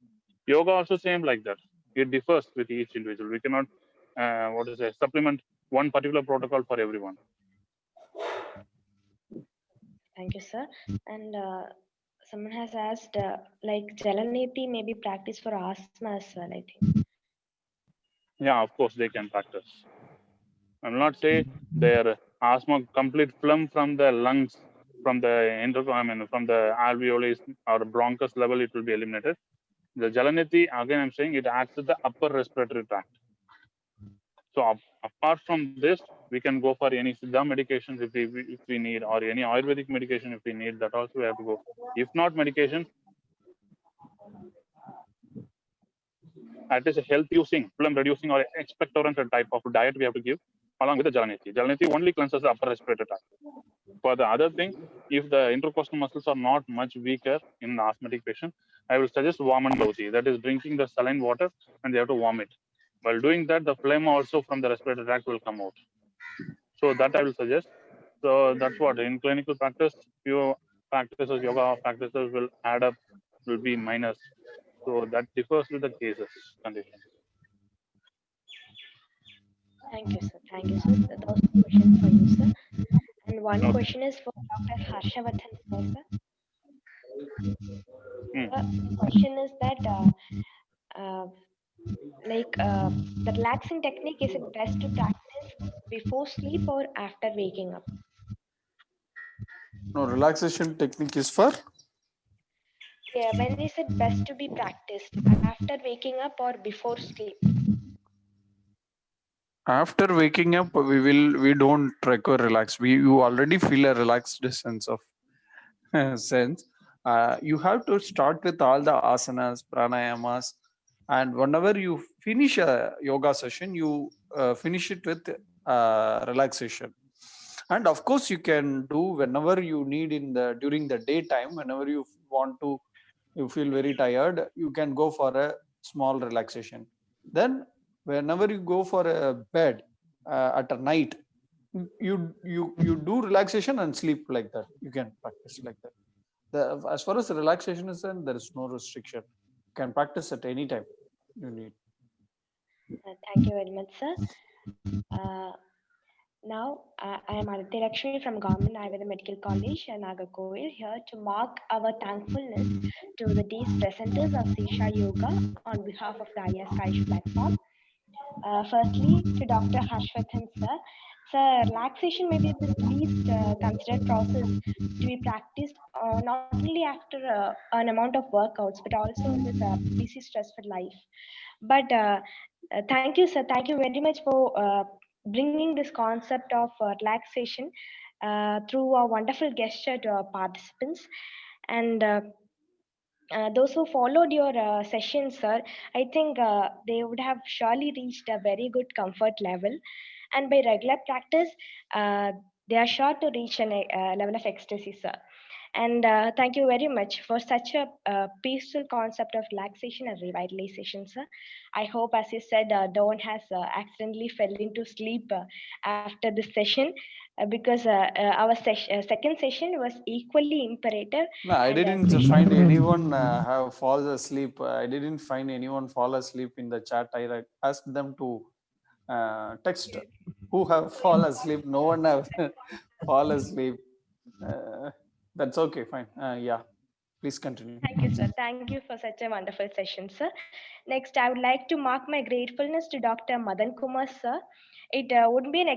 Yoga also same like that. It differs with each individual. We cannot, supplement one particular protocol for everyone. Thank you, sir. And someone has asked, like Jalaneti may be practiced for asthma as well, I think. Yeah, of course they can practice. I will not say their asthma complete phlegm from the lungs, from the from the alveoli or bronchus level, it will be eliminated. The Jalaneti, again, I'm saying it acts at the upper respiratory tract. So apart from this, we can go for any Siddha medications if we need, or any Ayurvedic medication if we need. That also we have to go. If not medication, at least a health using, phlegm reducing, or expectorant type of diet we have to give along with the Jalaneti. Jalaneti only cleanses the upper respiratory tract. For the other thing, if the intercostal muscles are not much weaker in the asthmatic patient, I will suggest warm and gauti. That is drinking the saline water and they have to warm it. While doing that, the phlegm also from the respiratory tract will come out. So that I will suggest. So that's what in clinical practice, few practices, yoga practices will add up, will be minus. So that differs with the cases conditions. Thank you, sir. Thank you, sir. Those are questions for you, sir. And one question is for Dr. Harshavardhan, sir. The question is that, the relaxing technique, is it best to practice before sleep or after waking up? No, relaxation technique is for Yeah, when is it best to be practiced? After waking up or before sleep? after waking up. We don't require relax. You already feel a relaxed sense of sense. You have to start with all the asanas, pranayamas, and whenever you finish a yoga session, you finish it with relaxation. And of course, you can do whenever you need during the daytime. Whenever you feel very tired, you can go for a small relaxation. Then, whenever you go for a bed at a night, you do relaxation and sleep like that. You can practice like that. As far as the relaxation is concerned, there is no restriction. You can practice at any time you need. Thank you very much, sir. Now, I am Aditi Lakshmi from Government Ayurveda Medical College, Nagarcoil, here to mark our thankfulness to the these presenters of Sisha Yoga on behalf of the IS Kaish platform. Firstly, to Dr. Harshvardhan, sir. Sir, relaxation may be the least considered process to be practiced not only after an amount of workouts, but also in this busy, stressful life. But thank you, sir. Thank you very much for bringing this concept of relaxation through a wonderful gesture to our participants. And those who followed your session, sir, I think they would have surely reached a very good comfort level. And by regular practice, they are sure to reach a level of ecstasy, sir. And thank you very much for such a peaceful concept of relaxation and revitalization, sir. I hope, as you said, no one has accidentally fell into sleep after this session. because our second session was equally imperative. No, I and, didn't crucial. find anyone have falls asleep. I didn't find anyone fall asleep in the chat. I asked them to text who have fall asleep. No one have fall asleep. That's okay, fine. Yeah, please continue. Thank you, sir. Thank you for such a wonderful session, sir. Next, I would like to mark my gratefulness to Dr. Madan Kumar, sir. It wouldn't be an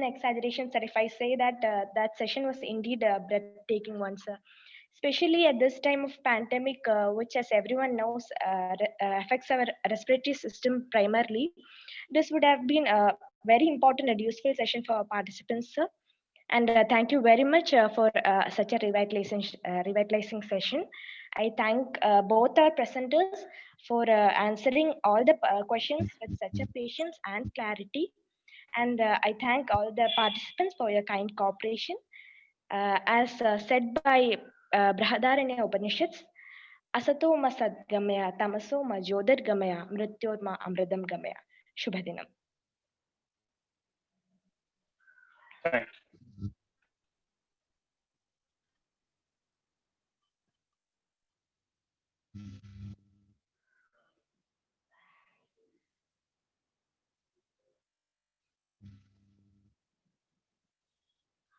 exaggeration, sir, if I say that that session was indeed a breathtaking one, sir. Especially at this time of pandemic, which, as everyone knows, affects our respiratory system primarily. This would have been a very important and useful session for our participants, sir. And thank you very much for such a revitalizing session. I thank both our presenters for answering all the questions with such a patience and clarity. And I thank all the participants for your kind cooperation. As said by Brahadaranya Upanishads, Asato ma sadgamaya, tamaso ma jyotirgamaya, mrityorma amridam gamaya. Shubhadinam. Thanks.